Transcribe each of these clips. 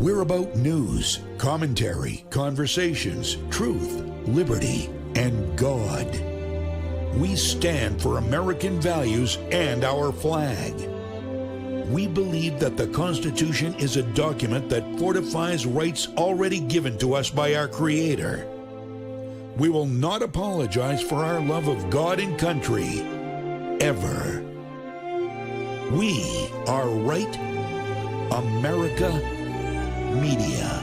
We're about news, commentary, conversations, truth, liberty, and God. We stand for American values and our flag. We believe that the Constitution is a document that fortifies rights already given to us by our Creator. We will not apologize for our love of God and country, ever. We are Right America Media.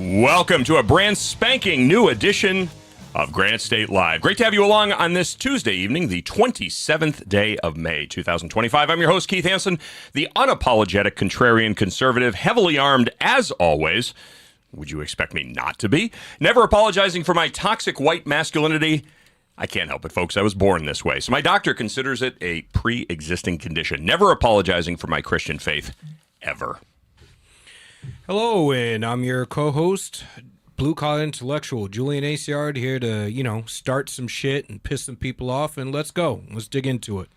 Welcome to a brand spanking new edition of Granite State Live. Great to have you along on this Tuesday evening, the 27th day of May, 2025. I'm your host, Keith Hanson, the unapologetic contrarian conservative, heavily armed as always. Would you expect me not to be? Never apologizing for my toxic white masculinity. I can't help it, folks. I was born this way. So my doctor considers it a pre-existing condition. Never apologizing for my Christian faith, ever. Hello, and I'm your co-host, blue-collar intellectual Julian Acciard, here to, start some shit and piss some people off, and let's go. Let's dig into it.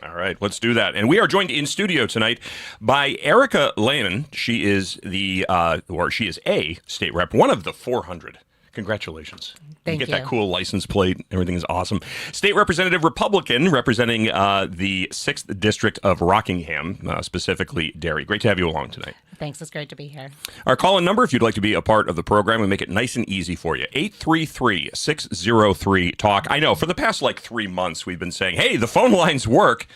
All right, let's do that. And we are joined in studio tonight by Erica Lehman. She is she is a state rep, one of the 400. Congratulations. Thank you. Get that cool license plate. Everything is awesome. State Representative Republican representing the 6th District of Rockingham, specifically Derry. Great to have you along tonight. Thanks. It's great to be here. Our call-in number, if you'd like to be a part of the program, we make it nice and easy for you. 833-603-TALK. I know, for the past 3 months, we've been saying, hey, the phone lines work.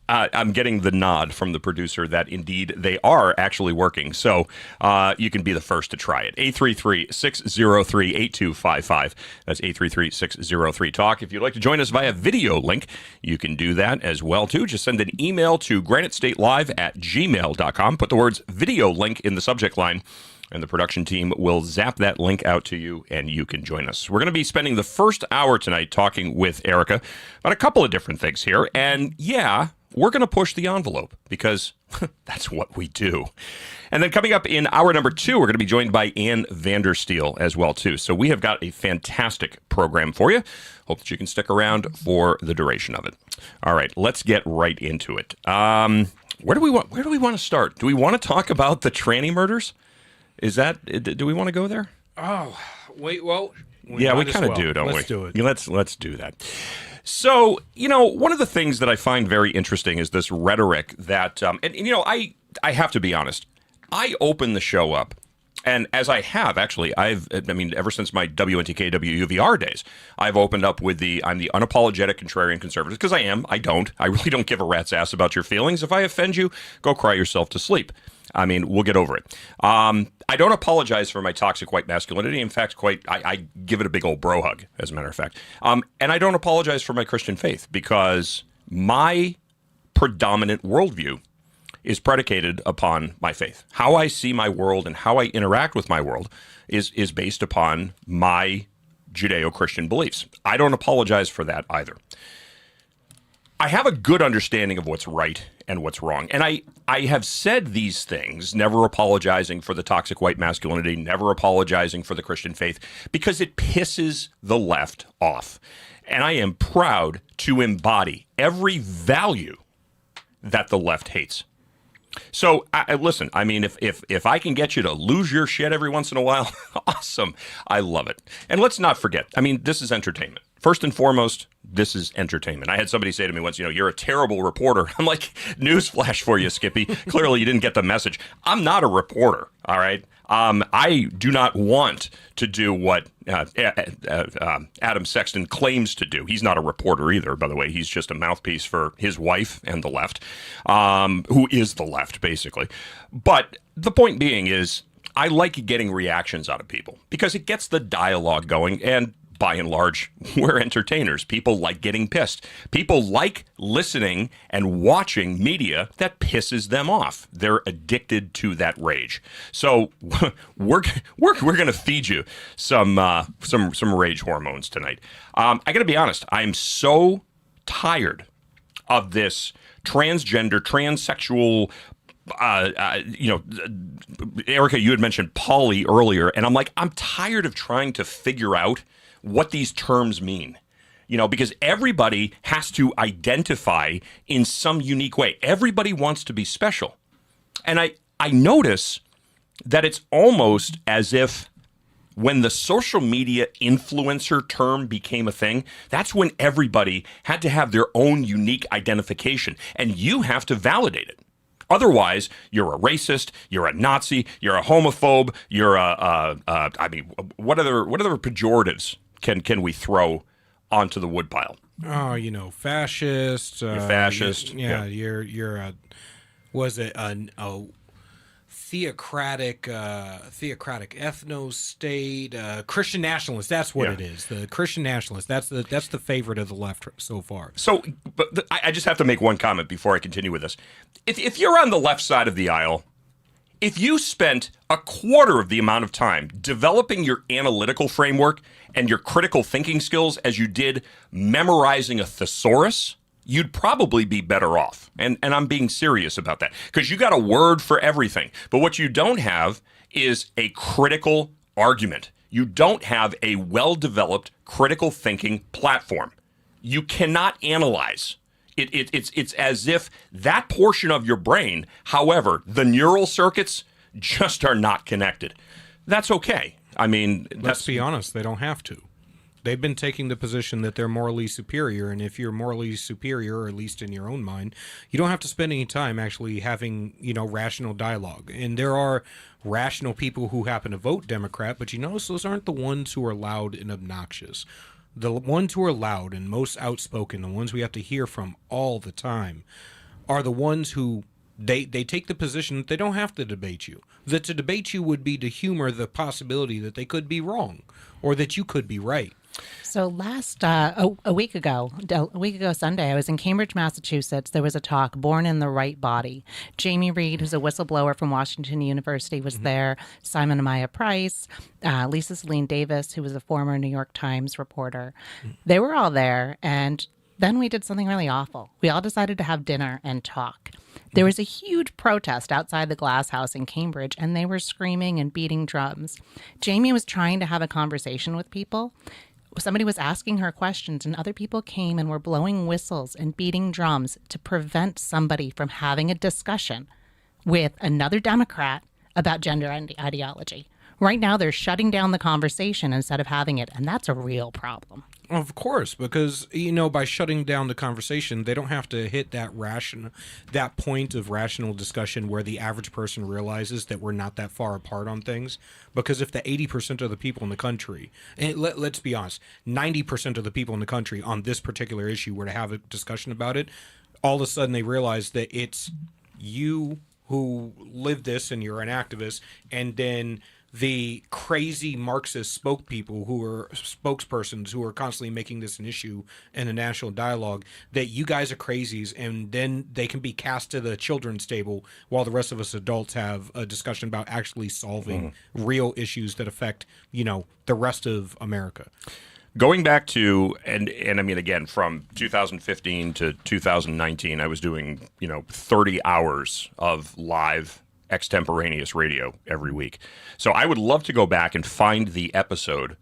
I'm getting the nod from the producer that indeed they are actually working. So you can be the first to try it. 833-603-8255. That's 833-603-TALK. If you'd like to join us via video link, you can do that as well, too. Just send an email to granitestatelive@gmail.com. Put the words video link in the subject line, and the production team will zap that link out to you, and you can join us. We're going to be spending the first hour tonight talking with Erica about a couple of different things here. And yeah, we're going to push the envelope because that's what we do. And then coming up in hour number 2, we're going to be joined by Ann Vandersteel as well, too. So we have got a fantastic program for you. Hope that you can stick around for the duration of it. All right, let's get right into it. Where do we want to start? Do we want to talk about the tranny murders? Do we want to go there? Oh, wait, well... We kind of do, don't we? Let's do it. Let's do that. So, one of the things that I find very interesting is this rhetoric that, I have to be honest. I open the show up, and as I have, actually, ever since my WNTK, WUVR days, I've opened up with I'm the unapologetic contrarian conservative, because I really don't give a rat's ass about your feelings. If I offend you, go cry yourself to sleep. We'll get over it. I don't apologize for my toxic white masculinity. In fact, I give it a big old bro hug, as a matter of fact. And I don't apologize for my Christian faith because my predominant worldview is predicated upon my faith. How I see my world and how I interact with my world is based upon my Judeo-Christian beliefs. I don't apologize for that either. I have a good understanding of what's right and what's wrong. And I have said these things, never apologizing for the toxic white masculinity, never apologizing for the Christian faith, because it pisses the left off. And I am proud to embody every value that the left hates. So, listen, if I can get you to lose your shit every once in a while, awesome. I love it. And let's not forget, this is entertainment. First and foremost, this is entertainment. I had somebody say to me once, you're a terrible reporter. I'm like, newsflash for you, Skippy. Clearly you didn't get the message. I'm not a reporter, all right? I do not want to do what Adam Sexton claims to do. He's not a reporter either, by the way. He's just a mouthpiece for his wife and the left, who is the left, basically. But the point being is, I like getting reactions out of people because it gets the dialogue going, and by and large, we're entertainers. People like getting pissed. People like listening and watching media that pisses them off. They're addicted to that rage. So we're going to feed you some rage hormones tonight. I got to be honest. I'm so tired of this transgender, transsexual. Erica, you had mentioned poly earlier, and I'm like, I'm tired of trying to figure out what these terms mean, because everybody has to identify in some unique way. Everybody wants to be special. And I notice that it's almost as if when the social media influencer term became a thing, that's when everybody had to have their own unique identification, and you have to validate it. Otherwise, you're a racist, you're a Nazi, you're a homophobe, you're what other pejoratives can we throw onto the woodpile? Oh, fascist. You're fascist. You're a theocratic ethno-state, Christian nationalist. That's what it is. The Christian nationalist. That's the favorite of the left so far. So, but I just have to make one comment before I continue with this. If you're on the left side of the aisle, if you spent a quarter of the amount of time developing your analytical framework and your critical thinking skills as you did memorizing a thesaurus, you'd probably be better off. And I'm being serious about that, because you got a word for everything. But what you don't have is a critical argument. You don't have a well-developed critical thinking platform. You cannot analyze. It's as if that portion of your brain, however, the neural circuits just are not connected. That's okay. I mean, let's be honest, they don't have to. They've been taking the position that they're morally superior, and if you're morally superior, or at least in your own mind, you don't have to spend any time actually having, rational dialogue. And there are rational people who happen to vote Democrat, but those aren't the ones who are loud and obnoxious. The ones who are loud and most outspoken, the ones we have to hear from all the time, are the ones who they take the position that they don't have to debate you. That to debate you would be to humor the possibility that they could be wrong or that you could be right. So a week ago Sunday, I was in Cambridge, Massachusetts. There was a talk, Born in the Right Body. Jamie Reed, who's a whistleblower from Washington University, was there. Simon Amaya Price, Lisa Celine Davis, who was a former New York Times reporter. They were all there, and then we did something really awful. We all decided to have dinner and talk. There was a huge protest outside the Glass House in Cambridge, and they were screaming and beating drums. Jamie was trying to have a conversation with people. Somebody was asking her questions, and other people came and were blowing whistles and beating drums to prevent somebody from having a discussion with another Democrat about gender ideology. Right now, they're shutting down the conversation instead of having it, and that's a real problem. Of course, because, by shutting down the conversation, they don't have to hit that point of rational discussion where the average person realizes that we're not that far apart on things. Because if the 80% of the people in the country, and let's be honest, 90% of the people in the country on this particular issue were to have a discussion about it, all of a sudden they realize that it's you who live this and you're an activist, and then the crazy Marxist spokespersons who are constantly making this an issue in a national dialogue, that you guys are crazies, and then they can be cast to the children's table while the rest of us adults have a discussion about actually solving real issues that affect, the rest of America. Going back to, and I mean, again, from 2015 to 2019, I was doing, 30 hours of live extemporaneous radio every week. So I would love to go back and find the episode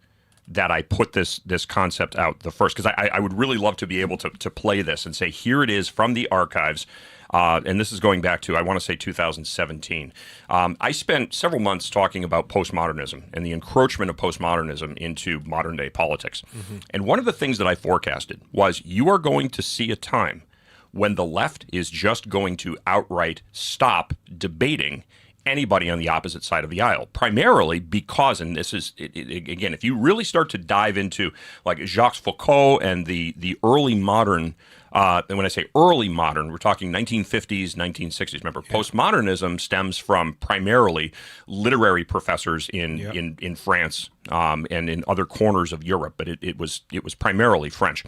that I put this concept out the first, because I would really love to be able to play this and say, here it is from the archives. And this is going back to, I want to say, 2017. I spent several months talking about postmodernism and the encroachment of postmodernism into modern day politics. And one of the things that I forecasted was you are going to see a time when the left is just going to outright stop debating anybody on the opposite side of the aisle, primarily because, and this is, again, if you really start to dive into like Jacques Foucault and the early modern, and when I say early modern, we're talking 1950s, 1960s. Remember, postmodernism stems from primarily literary professors in France and in other corners of Europe, but it was primarily French.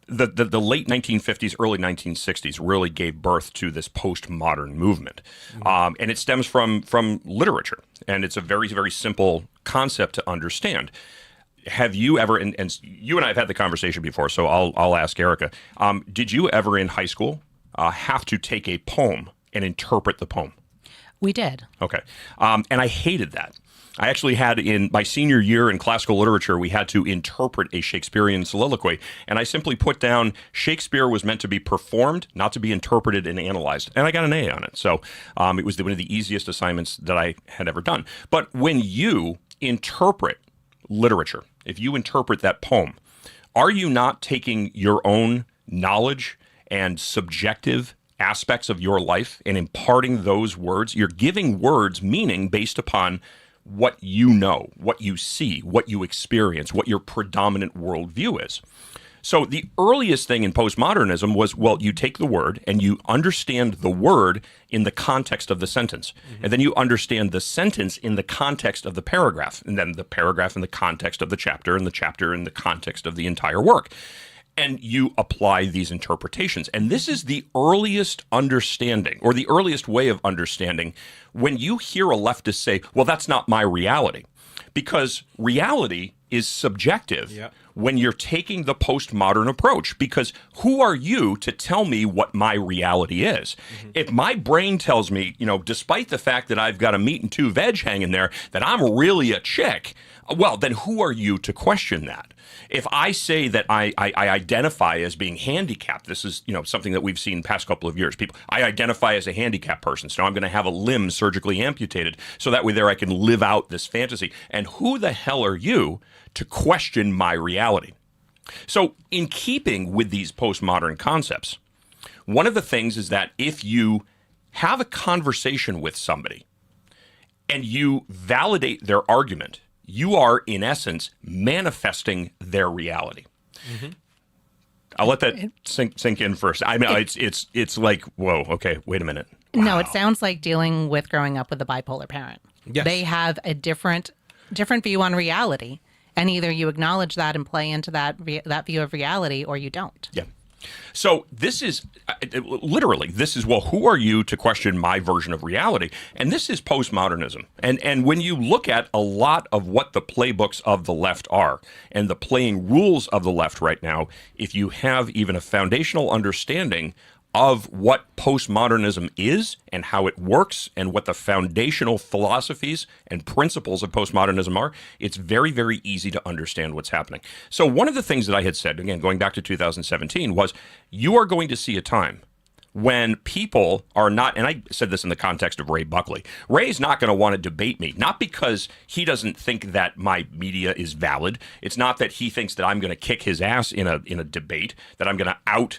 The late 1950s, early 1960s really gave birth to this postmodern movement. And it stems from literature. And it's a very, very simple concept to understand. Have you ever, and you and I have had the conversation before, so I'll ask Erica, did you ever in high school have to take a poem and interpret the poem? We did. Okay. And I hated that. I actually had in my senior year in classical literature, we had to interpret a Shakespearean soliloquy. And I simply put down Shakespeare was meant to be performed, not to be interpreted and analyzed. And I got an A on it. So it was one of the easiest assignments that I had ever done. But when you interpret literature, if you interpret that poem, are you not taking your own knowledge and subjective aspects of your life and imparting those words? You're giving words meaning based upon what you know, what you see, what you experience, what your predominant worldview is. So the earliest thing in postmodernism was, well, you take the word and you understand the word in the context of the sentence. And then you understand the sentence in the context of the paragraph, and then the paragraph in the context of the chapter, and the chapter in the context of the entire work. And you apply these interpretations. And this is the earliest understanding, or the earliest way of understanding, when you hear a leftist say, well, that's not my reality. Because reality is subjective when you're taking the postmodern approach. Because who are you to tell me what my reality is? If my brain tells me, despite the fact that I've got a meat and two veg hanging there, that I'm really a chick, well, then who are you to question that? If I say that I identify as being handicapped, this is something that we've seen past couple of years. People, I identify as a handicapped person, so I'm going to have a limb surgically amputated, so that way there I can live out this fantasy. And who the hell are you to question my reality? So in keeping with these postmodern concepts, one of the things is that if you have a conversation with somebody and you validate their argument, you are, in essence, manifesting their reality. I'll let that sink in first. I mean, it's like, whoa, okay, wait a minute. Wow. No, it sounds like dealing with growing up with a bipolar parent. Yes. They have a different view on reality, and either you acknowledge that and play into that view of reality, or you don't. Yeah. So this is literally, well, who are you to question my version of reality? And this is postmodernism. And when you look at a lot of what the playbooks of the left are and the playing rules of the left right now, if you have even a foundational understanding of what postmodernism is and how it works and what the foundational philosophies and principles of postmodernism are, it's very, very easy to understand what's happening. So one of the things that I had said, again, going back to 2017, was you are going to see a time when people are not, and I said this in the context of Ray Buckley, Ray's not going to want to debate me, not because he doesn't think that my media is valid. It's not that he thinks that I'm going to kick his ass in a debate, that I'm going to out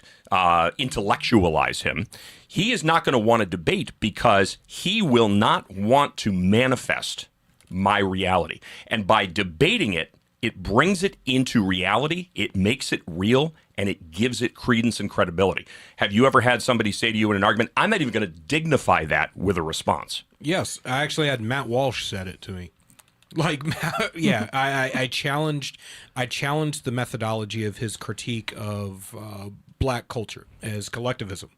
intellectualize him. He is not going to want to debate because he will not want to manifest my reality. And by debating it, it brings it into reality, it makes it real, and it gives it credence and credibility. Have you ever had somebody say to you in an argument, I'm not even going to dignify that with a response? Yes, I actually had Matt Walsh said it to me. Like, yeah, I challenged the methodology of his critique of black culture as collectivism.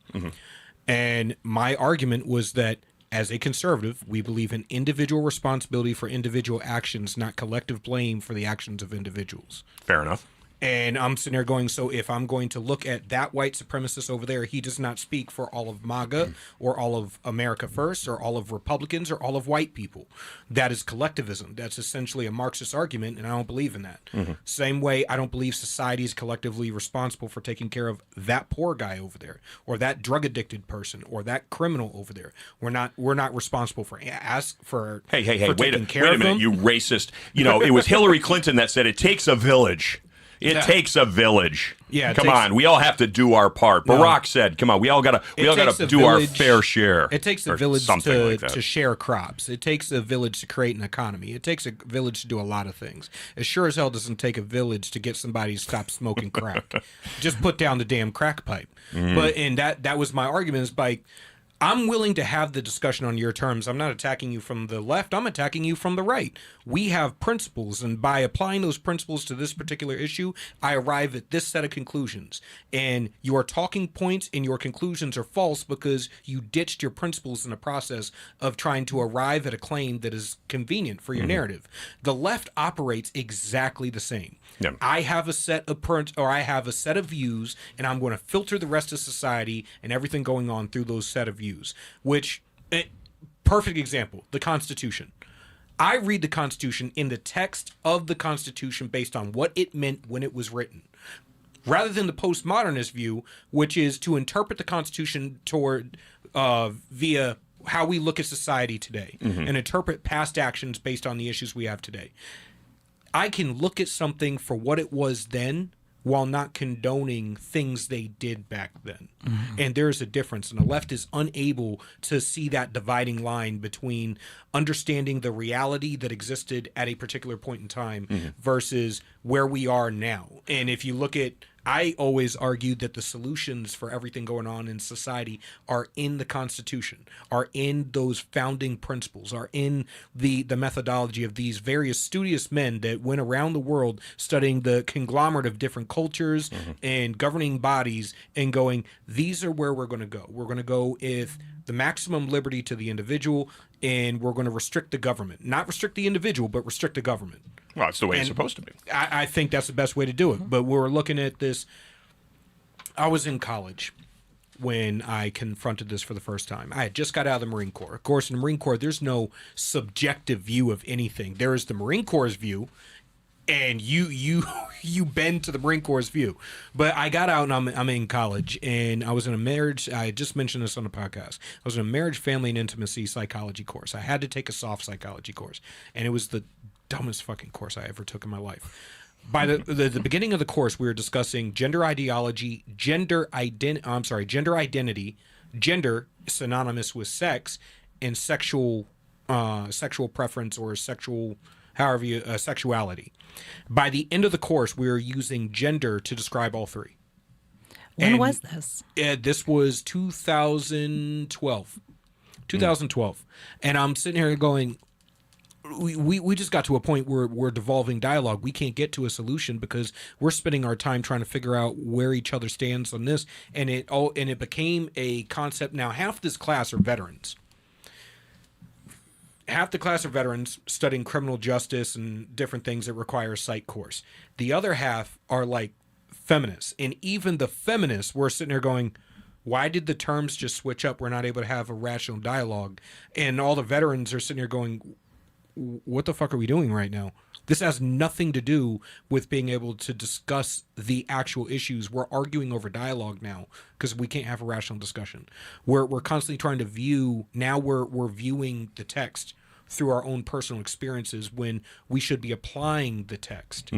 And my argument was that as a conservative, we believe in individual responsibility for individual actions, not collective blame for the actions of individuals. Fair enough. And I'm sitting there going, so if I'm going to look at that white supremacist over there, he does not speak for all of MAGA or all of America First or all of Republicans or all of white people. That is collectivism. That's essentially a Marxist argument, and I don't believe in that. Same way, I don't believe society is collectively responsible for taking care of that poor guy over there or that drug-addicted person or that criminal over there. We're not responsible for Hey, for wait a taking care of minute, them. you racist. It was Hillary Clinton that said it takes a village. It takes a village. Yeah, come on, we all have to do our part. Barack said, "Come on, we all gotta do our fair share." It takes a or village something like that. to share crops. It takes a village to create an economy. It takes a village to do a lot of things. It sure as hell doesn't take a village to get somebody to stop smoking crack. Just put down the damn crack pipe. And that was my argument. Is like, I'm willing to have the discussion on your terms. I'm not attacking you from the left. I'm attacking you from the right. We have principles, and by applying those principles to this particular issue, I arrive at this set of conclusions. And your talking points and your conclusions are false because you ditched your principles in the process of trying to arrive at a claim that is convenient for your narrative. The left operates exactly the same. Yeah. I have a set of I have a set of views, and I'm going to filter the rest of society and everything going on through those set of views. Which, perfect example, the Constitution. I read the Constitution in the text of the Constitution based on what it meant when it was written, rather than the postmodernist view, which is to interpret the Constitution toward via how we look at society today and interpret past actions based on the issues we have today. I can look at something for what it was then while not condoning things they did back then. And there's a difference. And the left is unable to see that dividing line between understanding the reality that existed at a particular point in time versus where we are now. And if you look at, I always argued that the solutions for everything going on in society are in the Constitution, are in those founding principles, are in the methodology of these various studious men that went around the world studying the conglomerate of different cultures and governing bodies and going, these are where we're going to go. We're going to go with the maximum liberty to the individual, and we're going to restrict the government. Not restrict the individual, but restrict the government. Well, it's the way it's supposed to be. I think that's the best way to do it. But we're looking at this. I was in college when I confronted this for the first time. I had just got out of the Marine Corps. Of course, in the Marine Corps, there's no subjective view of anything. There is the Marine Corps' view, and you bend to the Marine Corps' view. But I got out, and I'm in college, and I was in a marriage. I just mentioned this on the podcast. I was in a marriage, family, and intimacy psychology course. I had to take a soft psychology course, and it was the dumbest fucking course I ever took in my life. By the beginning of the course, we were discussing gender ideology, gender identity, gender synonymous with sex, and sexual preference or sexuality. By the end of the course, we were using gender to describe all three. When was this? This was 2012. 2012. And I'm sitting here going, we just got to a point where we're devolving dialogue. We can't get to a solution because we're spending our time trying to figure out where each other stands on this. And it became a concept. Now, half this class are veterans. Half the class are veterans studying criminal justice and different things that require a psych course. The other half are like feminists. And even the feminists were sitting there going, why did the terms just switch up? We're not able to have a rational dialogue. And all the veterans are sitting there going, what the fuck are we doing right now? This has nothing to do with being able to discuss the actual issues. We're arguing over dialogue now because we can't have a rational discussion. We're constantly trying to view, now we're viewing the text through our own personal experiences when we should be applying the text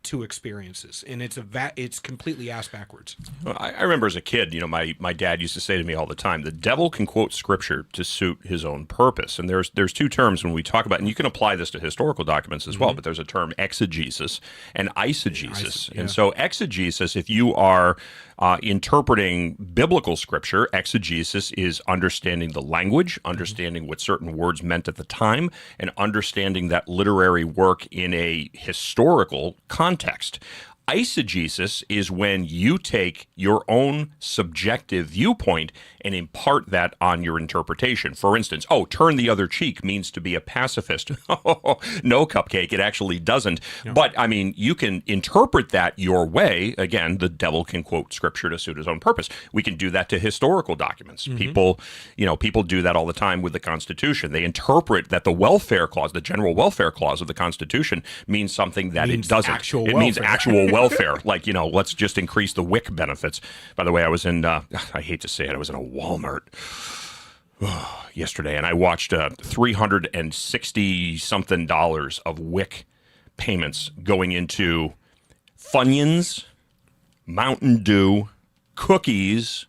to experiences. And it's completely ass backwards. Well, I remember as a kid, my dad used to say to me all the time, the devil can quote scripture to suit his own purpose. And there's two terms when we talk about, and you can apply this to historical documents as well, but there's a term exegesis and eisegesis. And so exegesis, if you are interpreting biblical scripture, exegesis is understanding the language, understanding what certain words meant at the time, and understanding that literary work in a historical context. Eisegesis is when you take your own subjective viewpoint and impart that on your interpretation. For instance, turn the other cheek means to be a pacifist. No, Cupcake, it actually doesn't. No. But, you can interpret that your way. Again, the devil can quote scripture to suit his own purpose. We can do that to historical documents. People do that all the time with the Constitution. They interpret that the welfare clause, the general welfare clause of the Constitution means something that it doesn't. It means actual welfare. Like, let's just increase the WIC benefits. By the way, I was in, I hate to say it, I was in a Walmart yesterday, and I watched $360-something of WIC payments going into Funyuns, Mountain Dew, cookies.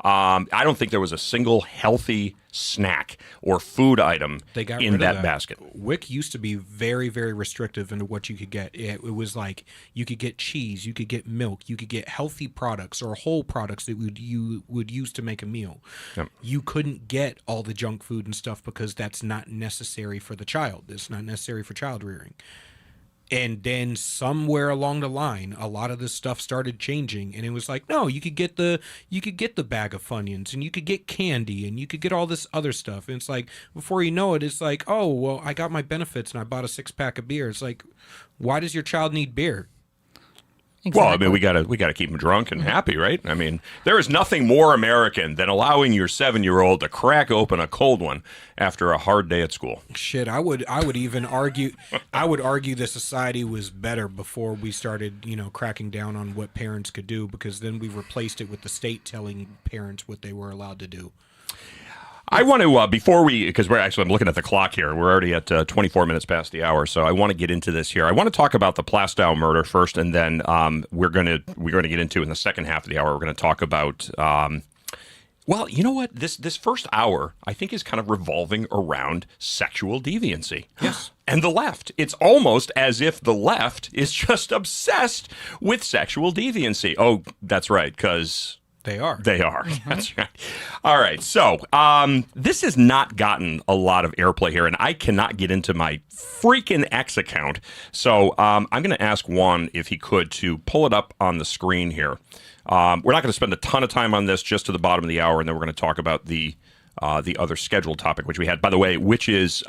I don't think there was a single healthy snack or food item They got in rid of that basket. WIC used to be very, very restrictive into what you could get. It was like you could get cheese, you could get milk, you could get healthy products or whole products that you would use to make a meal. Yep. You couldn't get all the junk food and stuff because that's not necessary for the child. It's not necessary for child rearing. And then somewhere along the line, a lot of this stuff started changing, and it was like, no, you could get the bag of Funyuns, and you could get candy, and you could get all this other stuff. And it's like, before you know it, it's like, oh, well, I got my benefits, and I bought a 6-pack of beer. It's like, why does your child need beer? Exactly. Well, I mean, we gotta keep them drunk and happy, right? I mean, there is nothing more American than allowing your 7-year-old to crack open a cold one after a hard day at school. Shit, I would even argue the society was better before we started, cracking down on what parents could do, because then we replaced it with the state telling parents what they were allowed to do. I want to, because I'm looking at the clock here. We're already at 24 minutes past the hour, so I want to get into this here. I want to talk about the Plastow murder first, and then we're going to get into in the second half of the hour. We're going to talk about, well, you know what? This first hour, I think, is kind of revolving around sexual deviancy. Yes. And the left. It's almost as if the left is just obsessed with sexual deviancy. Oh, that's right, because... They are. That's right. All right. So this has not gotten a lot of airplay here, and I cannot get into my freaking X account. So I'm going to ask Juan if he could to pull it up on the screen here. We're not going to spend a ton of time on this, just to the bottom of the hour, and then we're going to talk about the other scheduled topic, which we had, by the way, which is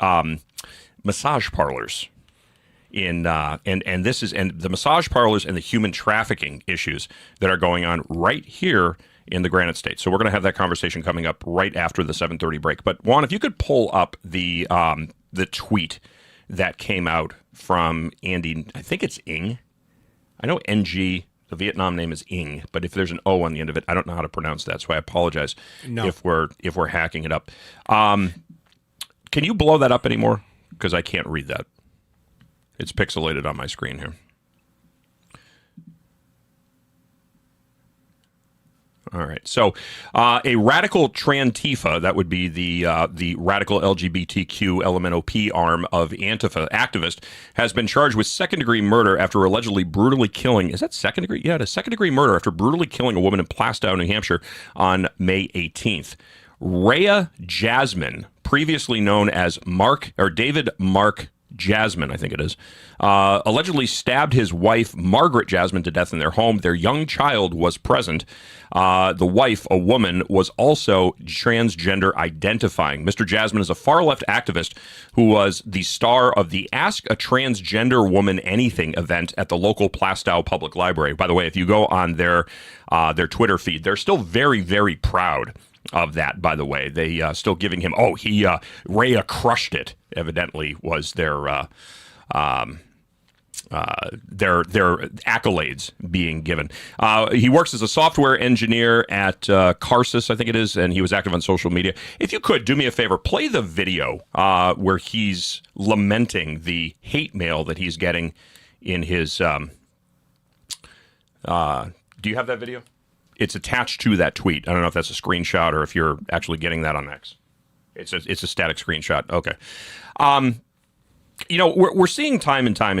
massage parlors. And the massage parlors and the human trafficking issues that are going on right here in the Granite State. So we're going to have that conversation coming up right after the 7:30 break. But Juan, if you could pull up the tweet that came out from Andy, I think it's Ng. I know NG, the Vietnam name is Ng, but if there's an O on the end of it, I don't know how to pronounce that. So I apologize if we're hacking it up. Can you blow that up anymore? Because I can't read that. It's pixelated on my screen here. All right. So a radical Trantifa, that would be the radical LGBTQ LMNOP arm of Antifa activist, has been charged with second-degree murder after allegedly brutally killing... Is that second-degree? Yeah, it is second-degree murder after brutally killing a woman in Plastow, New Hampshire on May 18th. Rhea Jasmine, previously known as David Mark Jasmine, I think it is, allegedly stabbed his wife, Margaret Jasmine, to death in their home. Their young child was present. The wife, a woman, was also transgender identifying. Mr. Jasmine is a far-left activist who was the star of the Ask a Transgender Woman Anything event at the local Plastow Public Library. By the way, if you go on their Twitter feed, they're still very, very proud of that, by the way. They still giving him, Rhea crushed it, evidently, was their accolades being given. He works as a software engineer at Carsis, I think it is, and he was active on social media. If you could, do me a favor, play the video where he's lamenting the hate mail that he's getting in his... do you have that video? It's attached to that tweet. I don't know if that's a screenshot or if you're actually getting that on X. It's a static screenshot. Okay. We're seeing time and time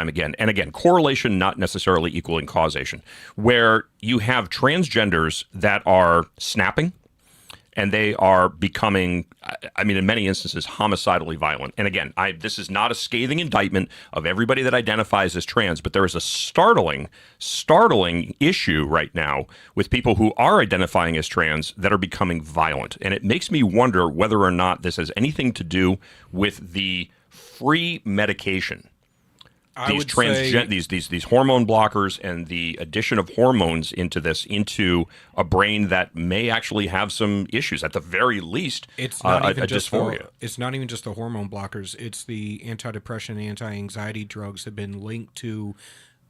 again, and again, correlation not necessarily equaling causation, where you have transgenders that are snapping, and they are becoming, in many instances, homicidally violent. And again, this is not a scathing indictment of everybody that identifies as trans, but there is a startling issue right now with people who are identifying as trans that are becoming violent. And it makes me wonder whether or not this has anything to do with the free medication. These hormone blockers and the addition of hormones into a brain that may actually have some issues. At the very least, it's not even just dysphoria. It's not even just the hormone blockers. It's the antidepressant, anti-anxiety drugs have been linked to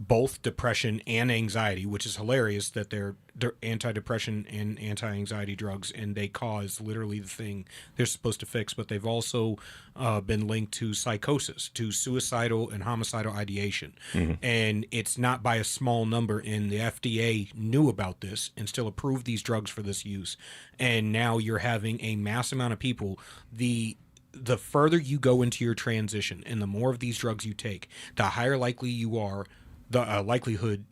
both depression and anxiety, which is hilarious that they're antidepressant and anti-anxiety drugs, and they cause literally the thing they're supposed to fix. But they've also been linked to psychosis, to suicidal and homicidal ideation. And it's not by a small number, and the FDA knew about this and still approved these drugs for this use. And now you're having a mass amount of people. The further you go into your transition and the more of these drugs you take, the higher likelihood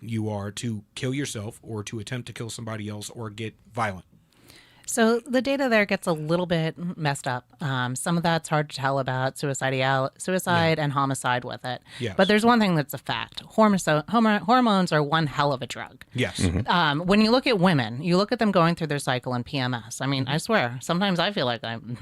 you are to kill yourself or to attempt to kill somebody else or get violent. So the data there gets a little bit messed up. Some of that's hard to tell about suicide and homicide with it. Yes. But there's one thing that's a fact. Hormones are one hell of a drug. Yes. When you look at women, you look at them going through their cycle in PMS. I mean, I swear, sometimes I feel like I'm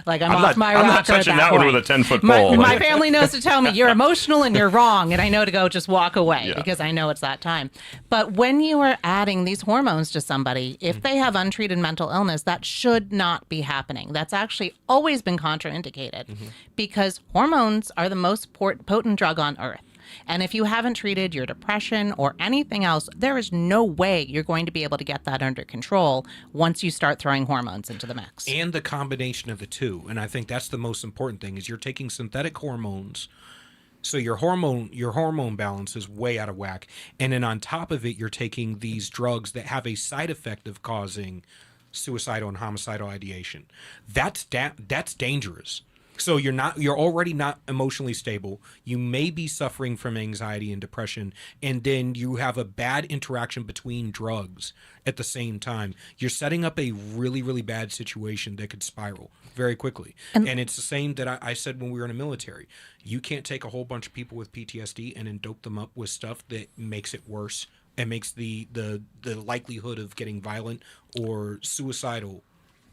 off my rocker. I'm not touching that one with a 10-foot pole. My family knows to tell me you're emotional and you're wrong, and I know to go just walk away because I know it's that time. But when you are adding these hormones to somebody, if they have untreated mental illness, that should not be happening. That's actually always been contraindicated because hormones are the most potent drug on earth. And if you haven't treated your depression or anything else, there is no way you're going to be able to get that under control once you start throwing hormones into the mix. And the combination of the two. And I think that's the most important thing is you're taking synthetic hormones. So your hormone balance is way out of whack. And then on top of it, you're taking these drugs that have a side effect of causing suicidal and homicidal ideation. That's dangerous. So you're already not emotionally stable. You may be suffering from anxiety and depression, and then you have a bad interaction between drugs at the same time. You're setting up a really, really bad situation that could spiral very quickly. And it's the same that I said when we were in the military. You can't take a whole bunch of people with PTSD and then dope them up with stuff that makes it worse and makes the likelihood of getting violent or suicidal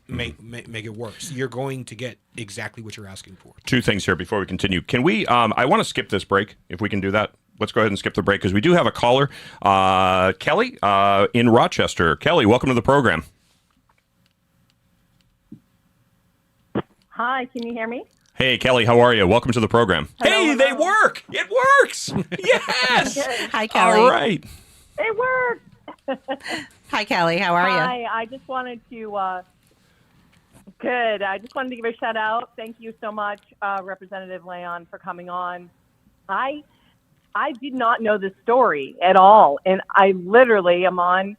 make it worse. You're going to get exactly what you're asking for. Two things here before we continue. Can we, I want to skip this break, if we can do that. Let's go ahead and skip the break, because we do have a caller, Kelly, in Rochester. Kelly, welcome to the program. Hi, can you hear me? Hey, Kelly, how are you? Welcome to the program. Hello. They work! It works! Yes! Hi, Kelly. All right. It worked! Hi, Kelly. How are you? Hi, I just wanted to... Good. I just wanted to give a shout out. Thank you so much, Representative Leon, for coming on. I did not know this story at all, and I literally am on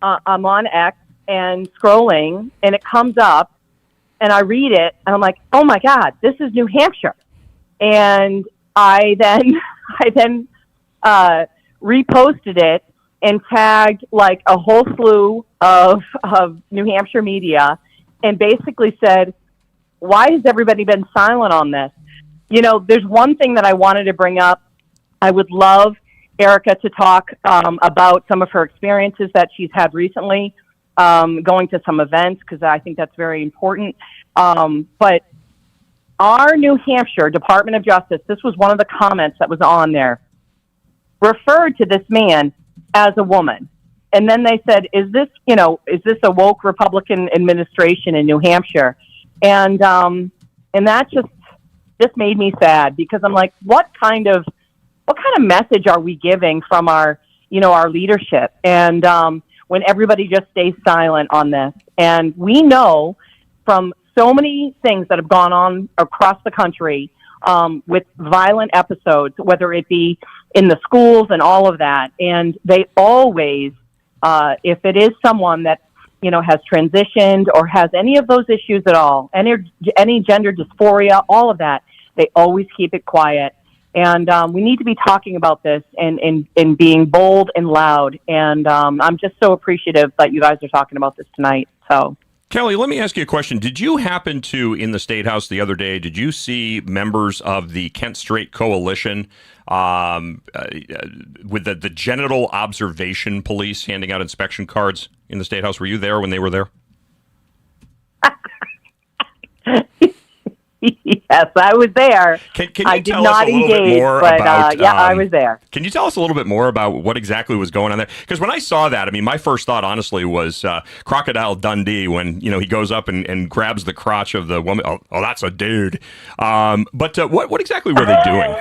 X and scrolling, and it comes up, and I read it, and I'm like, oh my God, this is New Hampshire, and I then reposted it and tagged like a whole slew of New Hampshire media. And basically said, why has everybody been silent on this? You know, there's one thing that I wanted to bring up. I would love Erica to talk about some of her experiences that she's had recently, going to some events, because I think that's very important. But our New Hampshire Department of Justice, this was one of the comments that was on there, referred to this man as a woman. And then they said, is this a woke Republican administration in New Hampshire? And that just made me sad, because I'm like, what kind of message are we giving from our leadership? And when everybody just stays silent on this, and we know from so many things that have gone on across the country with violent episodes, whether it be in the schools and all of that, and they always, if it is someone that, has transitioned or has any of those issues at all, any gender dysphoria, all of that, they always keep it quiet. And we need to be talking about this and being bold and loud. And I'm just so appreciative that you guys are talking about this tonight. So, Kelly, let me ask you a question. Did you happen to, in the State House the other day, did you see members of the Kent Strait Coalition with the genital observation police handing out inspection cards in the State House? Were you there when they were there? Yes, I was there. Can you I tell did us not a little engage, bit more but about? I was there. Can you tell us a little bit more about what exactly was going on there? Because when I saw that, I mean, my first thought, honestly, was Crocodile Dundee when he goes up and grabs the crotch of the woman. Oh, that's a dude. But what exactly were they doing?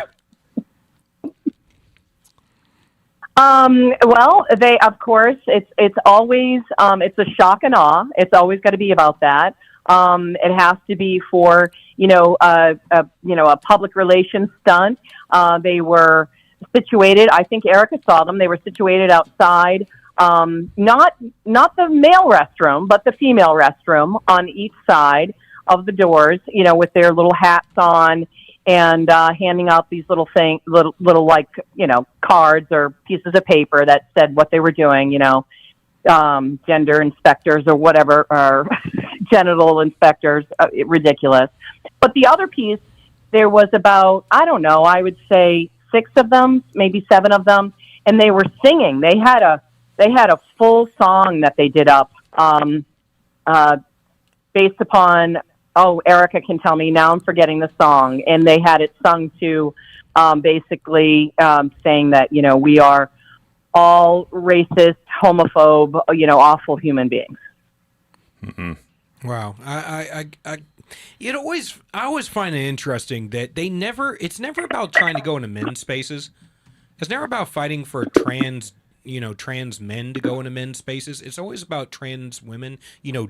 Well, they, of course, it's always, it's a shock and awe. It's always got to be about that. It has to be for, a public relations stunt. They were situated, I think Erica saw them. They were situated outside, not the male restroom, but the female restroom on each side of the doors, with their little hats on, and handing out these little like, cards or pieces of paper that said what they were doing, gender inspectors or whatever, or genital inspectors, ridiculous. But the other piece, there was about, I don't know, I would say 6 of them, maybe 7 of them, and they were singing. They had a full song that they did up, based upon, Erica can tell me now, I'm forgetting the song, and they had it sung to, basically saying that, we are all racist, homophobe, awful human beings. Mm-hmm. Wow. I always find it interesting that it's never about trying to go into men's spaces. It's never about fighting for trans men to go into men's spaces. It's always about trans women,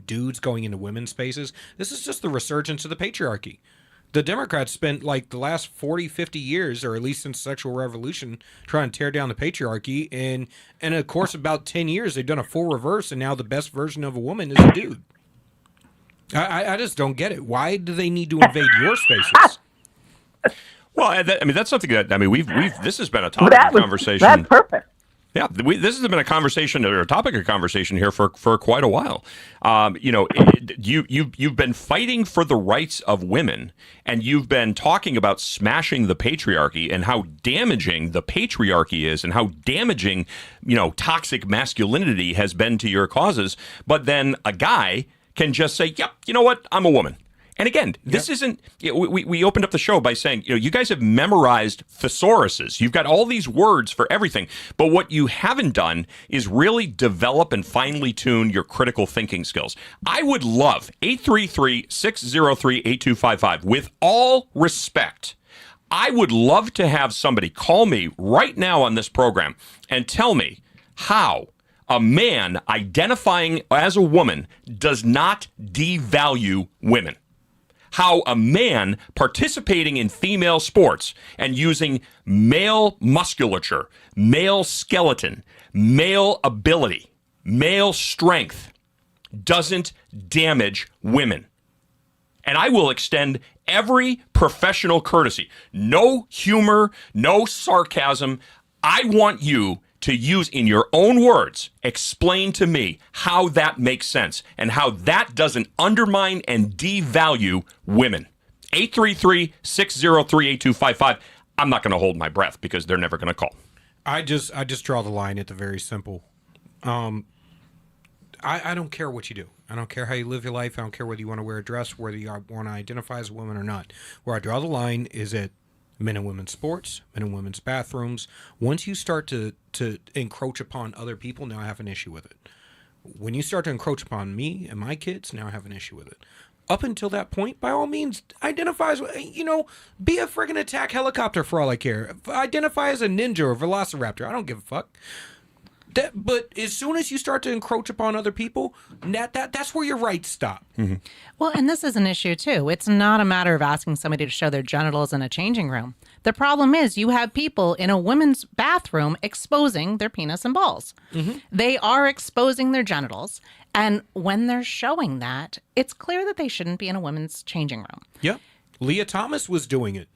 dudes going into women's spaces. This is just the resurgence of the patriarchy. The Democrats spent like the last 40, 50 years, or at least since the sexual revolution, trying to tear down the patriarchy. And of course, about 10 years, they've done a full reverse, and now the best version of a woman is a dude. I just don't get it. Why do they need to invade your spaces? Well, that's something that, we've this has been a topic of conversation. That's perfect. Yeah, this has been a conversation or a topic of conversation here for quite a while. You've been fighting for the rights of women, and you've been talking about smashing the patriarchy and how damaging the patriarchy is, and how damaging toxic masculinity has been to your causes. But then a guy can just say, "Yep, you know what? I'm a woman." And again, this isn't. We opened up the show by saying, you guys have memorized thesauruses. You've got all these words for everything. But what you haven't done is really develop and finely tune your critical thinking skills. I would love 833-603-8255. With all respect, I would love to have somebody call me right now on this program and tell me how a man identifying as a woman does not devalue women. How a man participating in female sports and using male musculature, male skeleton, male ability, male strength doesn't damage women. And I will extend every professional courtesy. No humor, no sarcasm. I want you to use, in your own words, explain to me how that makes sense and how that doesn't undermine and devalue women. 833-603-8255. I'm not going to hold my breath because they're never going to call. I just draw the line at the very simple. I don't care what you do. I don't care how you live your life. I don't care whether you want to wear a dress, whether you want to identify as a woman or not. Where I draw the line is at men and women's sports, men and women's bathrooms. Once you start to encroach upon other people, now I have an issue with it. When you start to encroach upon me and my kids, now I have an issue with it. Up until that point, by all means, identify as, be a friggin' attack helicopter for all I care. Identify as a ninja or velociraptor. I don't give a fuck. But as soon as you start to encroach upon other people, that's where your rights stop. Mm-hmm. Well, and this is an issue, too. It's not a matter of asking somebody to show their genitals in a changing room. The problem is you have people in a women's bathroom exposing their penis and balls. Mm-hmm. They are exposing their genitals. And when they're showing that, it's clear that they shouldn't be in a women's changing room. Yeah. Leah Thomas was doing it.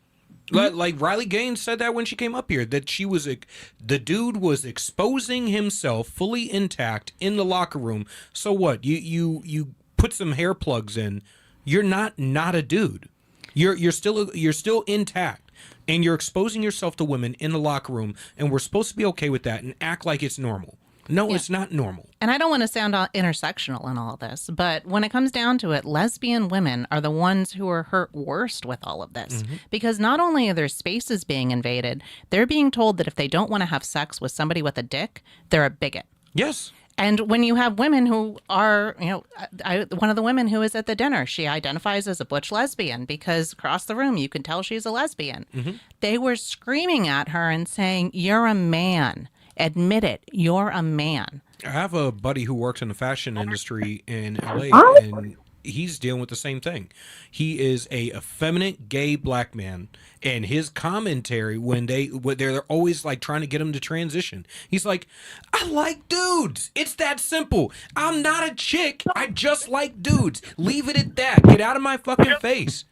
Like Riley Gaines said that when she came up here, that the dude was exposing himself fully intact in the locker room. So what? You put some hair plugs in. You're not a dude. You're still intact, and you're exposing yourself to women in the locker room, and we're supposed to be okay with that and act like it's normal. No, It's not normal. And I don't want to sound intersectional in all of this, but when it comes down to it, lesbian women are the ones who are hurt worst with all of this. Mm-hmm. Because not only are their spaces being invaded, they're being told that if they don't want to have sex with somebody with a dick, they're a bigot. Yes. And when you have women who are, one of the women who is at the dinner, she identifies as a butch lesbian because across the room you can tell she's a lesbian. Mm-hmm. They were screaming at her and saying, "You're a man. Admit it. You're a man. I have a buddy who works in the fashion industry in LA, and he's dealing with the same thing. He is a effeminate gay black man, and his commentary when they're always like trying to get him to transition. He's like, "I like dudes. It's that simple. I'm not a chick. I just like dudes. Leave it at that. Get out of my fucking face."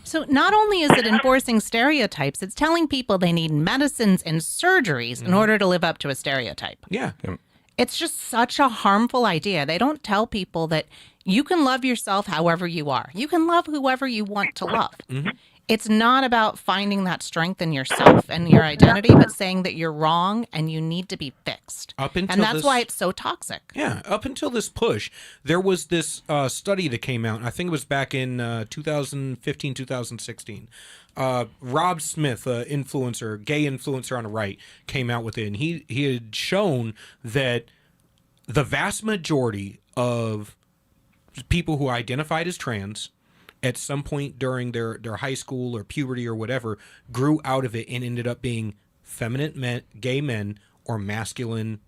So not only is it enforcing stereotypes, it's telling people they need medicines and surgeries in order to live up to a stereotype. Yeah. It's just such a harmful idea. They don't tell people that you can love yourself however you are. You can love whoever you want to love. It's not about finding that strength in yourself and your identity, but saying that you're wrong and you need to be fixed. And that's why it's so toxic. Yeah, up until this push, there was this study that came out, I think it was back in 2015, 2016. Rob Smith, gay influencer on the right, came out with it, and he had shown that the vast majority of people who identified as trans at some point during their high school or puberty or whatever grew out of it and ended up being feminine gay men or masculine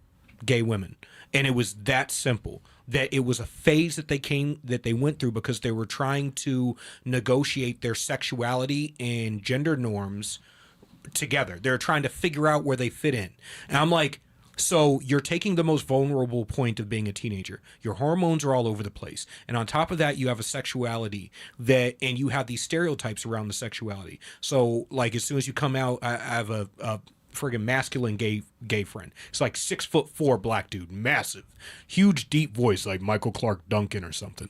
gay women. And it was that simple, that it was a phase that they went through because they were trying to negotiate their sexuality and gender norms together. They're trying to figure out where they fit in. And I'm like, so you're taking the most vulnerable point of being a teenager. Your hormones are all over the place. And on top of that, you have a sexuality and you have these stereotypes around the sexuality. So like as soon as you come out, I have a friggin' masculine gay friend. It's like 6'4" black dude, massive, huge, deep voice like Michael Clark Duncan or something.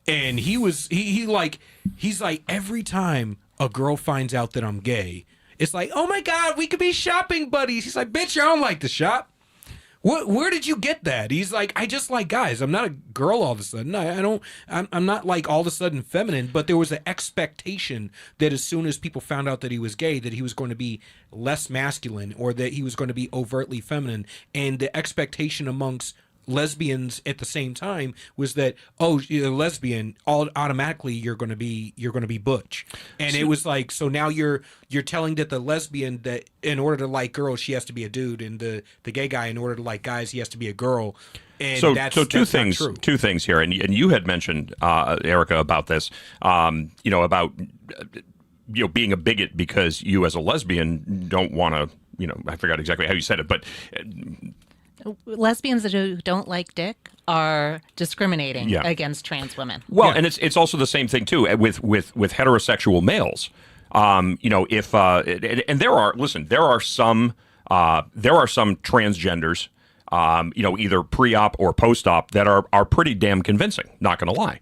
And he's like every time a girl finds out that I'm gay, it's like, oh my God, we could be shopping buddies. He's like, bitch, I don't like to shop. Where did you get that? He's like, I just like guys. I'm not a girl all of a sudden. I'm not like all of a sudden feminine, but there was an expectation that as soon as people found out that he was gay, that he was going to be less masculine or that he was going to be overtly feminine. And the expectation amongst lesbians at the same time was that, oh, you're a lesbian, automatically you're going to be butch. And it was like, so now you're telling that the lesbian that in order to like girls she has to be a dude, and the gay guy in order to like guys he has to be a girl. And so two things here, and you had mentioned Erica about this, about being a bigot because you as a lesbian don't want to, I forgot exactly how you said it, but. Lesbians who don't like dick are discriminating against trans women. Well, and it's also the same thing too with heterosexual males. If and there are some transgenders, either pre-op or post-op that are pretty damn convincing. Not going to lie.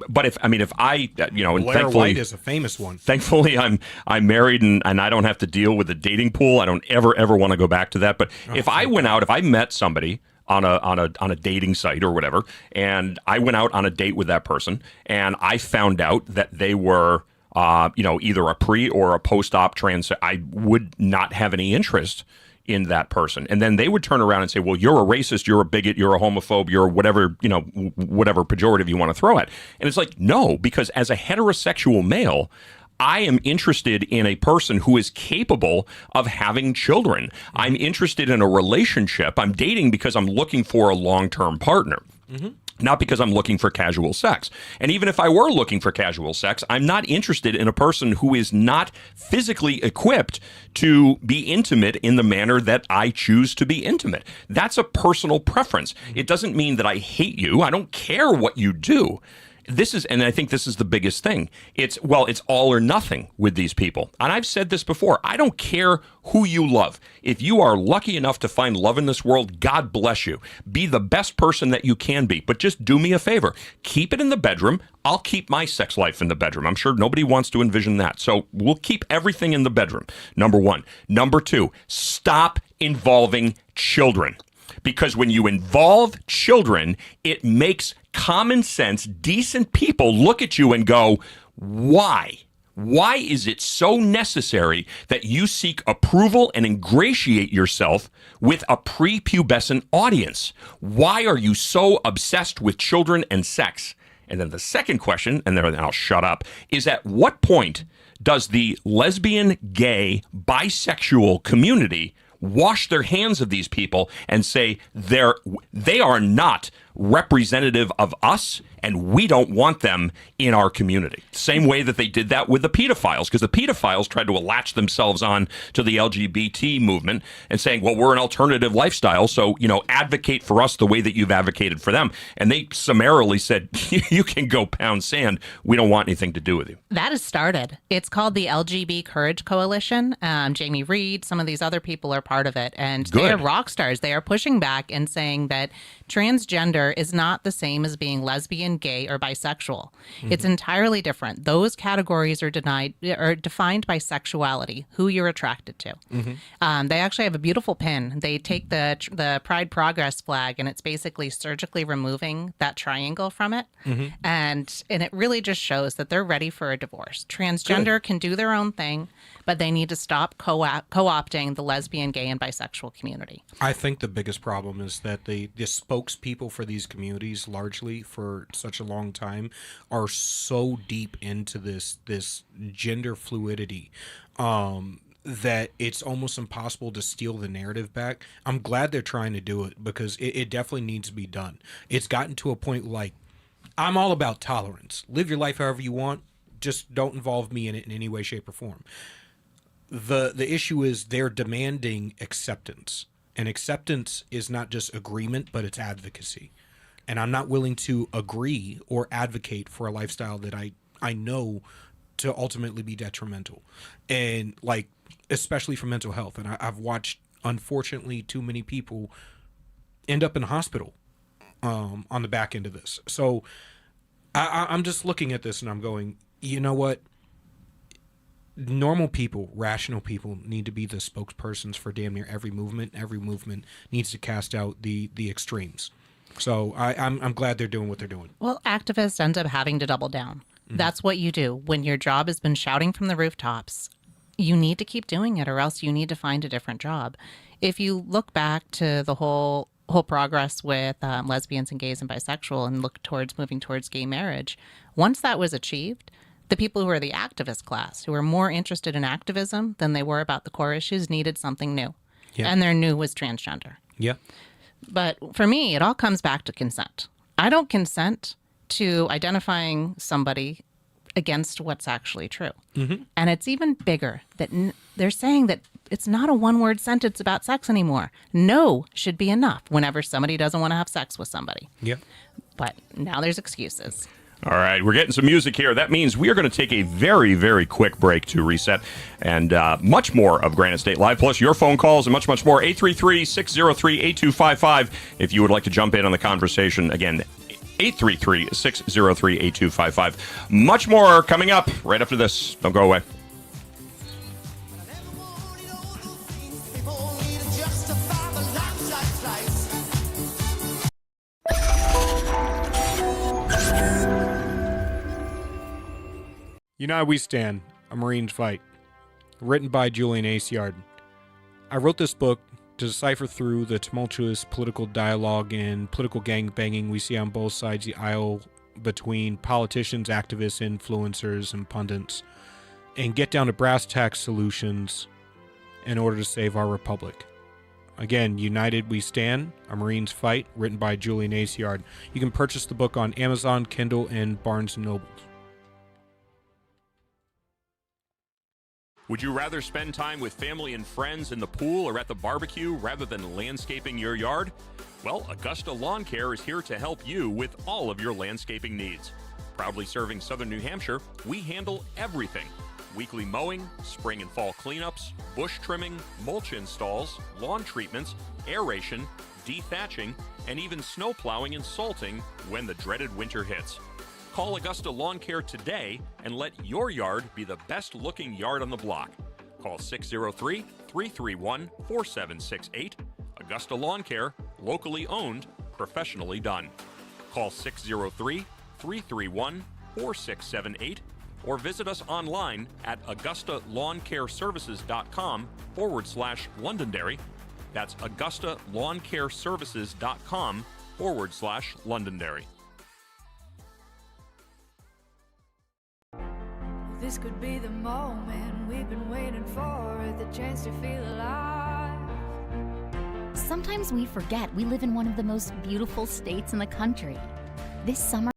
But if I Blair White is a famous one. Thankfully, I'm married and I don't have to deal with the dating pool. I don't ever want to go back to that. But if I met somebody on a dating site or whatever, and I went out on a date with that person, and I found out that they were either a pre or a post-op trans, I would not have any interest in that person. And then they would turn around and say, well, you're a racist, you're a bigot, you're a homophobe, you're whatever, whatever pejorative you want to throw at. And it's like, no, because as a heterosexual male, I am interested in a person who is capable of having children. I'm interested in a relationship. I'm dating because I'm looking for a long-term partner. Not because I'm looking for casual sex. And even if I were looking for casual sex, I'm not interested in a person who is not physically equipped to be intimate in the manner that I choose to be intimate. That's a personal preference. It doesn't mean that I hate you. I don't care what you do. And I think this is the biggest thing. It's all or nothing with these people. And I've said this before. I don't care who you love. If you are lucky enough to find love in this world, God bless you. Be the best person that you can be. But just do me a favor. Keep it in the bedroom. I'll keep my sex life in the bedroom. I'm sure nobody wants to envision that. So we'll keep everything in the bedroom. Number one. Number two, stop involving children. Because when you involve children, it makes common sense, decent people look at you and go, why? Why is it so necessary that you seek approval and ingratiate yourself with a prepubescent audience? Why are you so obsessed with children and sex? And then the second question, and then I'll shut up, is at what point does the lesbian, gay, bisexual community wash their hands of these people and say they are not representative of us, and we don't want them in our community. Same way that they did that with the pedophiles, because the pedophiles tried to latch themselves on to the LGBT movement and saying, well, we're an alternative lifestyle, so, advocate for us the way that you've advocated for them. And they summarily said, you can go pound sand. We don't want anything to do with you. That has started. It's called the LGB Courage Coalition. Jamie Reed, some of these other people are part of it. And they are rock stars. They are pushing back and saying that transgender is not the same as being lesbian, gay, or bisexual. Mm-hmm. It's entirely different. Those categories are defined by sexuality, who you're attracted to. Mm-hmm. They actually have a beautiful pin. They take the Pride Progress flag, and it's basically surgically removing that triangle from it. Mm-hmm. And it really just shows that they're ready for a divorce. Transgender can do their own thing, but they need to stop co-opting the lesbian, gay, and bisexual community. I think the biggest problem is that the spokespeople for these communities, largely for such a long time, are so deep into this gender fluidity that it's almost impossible to steal the narrative back. I'm glad they're trying to do it, because it definitely needs to be done. It's gotten to a point like, I'm all about tolerance. Live your life however you want. Just don't involve me in it in any way, shape, or form. The issue is they're demanding acceptance. And acceptance is not just agreement, but it's advocacy. And I'm not willing to agree or advocate for a lifestyle that I know to ultimately be detrimental. And especially for mental health. And I've watched, unfortunately, too many people end up in hospital on the back end of this. So I'm just looking at this and I'm going, you know what? Normal people, rational people need to be the spokespersons for damn near every movement. Every movement needs to cast out the extremes. So I'm glad they're doing what they're doing. Well, activists end up having to double down. Mm-hmm. That's what you do. When your job has been shouting from the rooftops, you need to keep doing it, or else you need to find a different job. If you look back to the whole progress with lesbians and gays and bisexual and look towards moving towards gay marriage, once that was achieved, the people who are the activist class, who are more interested in activism than they were about the core issues, needed something new. Yeah. And their new was transgender. Yeah. But for me, it all comes back to consent. I don't consent to identifying somebody against what's actually true. Mm-hmm. And it's even bigger that they're saying that it's not a one-word sentence about sex anymore. No should be enough whenever somebody doesn't want to have sex with somebody. Yeah. But now there's excuses. All right, we're getting some music here. That means we are going to take a very, very quick break to reset, and much more of Granite State Live, plus your phone calls and much, much more. 833-603-8255 if you would like to jump in on the conversation. Again, 833-603-8255. Much more coming up right after this. Don't go away. United We Stand, A Marine's Fight, written by Julian Acciard. I wrote this book to decipher through the tumultuous political dialogue and political gangbanging we see on both sides of the aisle between politicians, activists, influencers, and pundits, and get down to brass tacks solutions in order to save our republic. Again, United We Stand, A Marine's Fight, written by Julian Acciard. You can purchase the book on Amazon, Kindle, and Barnes & Noble. Would you rather spend time with family and friends in the pool or at the barbecue rather than landscaping your yard? Well, Augusta Lawn Care is here to help you with all of your landscaping needs. Proudly serving southern New Hampshire, we handle everything. Weekly mowing, spring and fall cleanups, bush trimming, mulch installs, lawn treatments, aeration, dethatching, and even snow plowing and salting when the dreaded winter hits. Call Augusta Lawn Care today and let your yard be the best-looking yard on the block. Call 603-331-4768. Augusta Lawn Care, locally owned, professionally done. Call 603-331-4678 or visit us online at AugustaLawnCareServices.com/Londonderry. That's AugustaLawnCareServices.com/Londonderry. This could be the moment we've been waiting for, the chance to feel alive. Sometimes we forget we live in one of the most beautiful states in the country. This summer,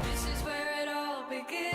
This is where it all begins.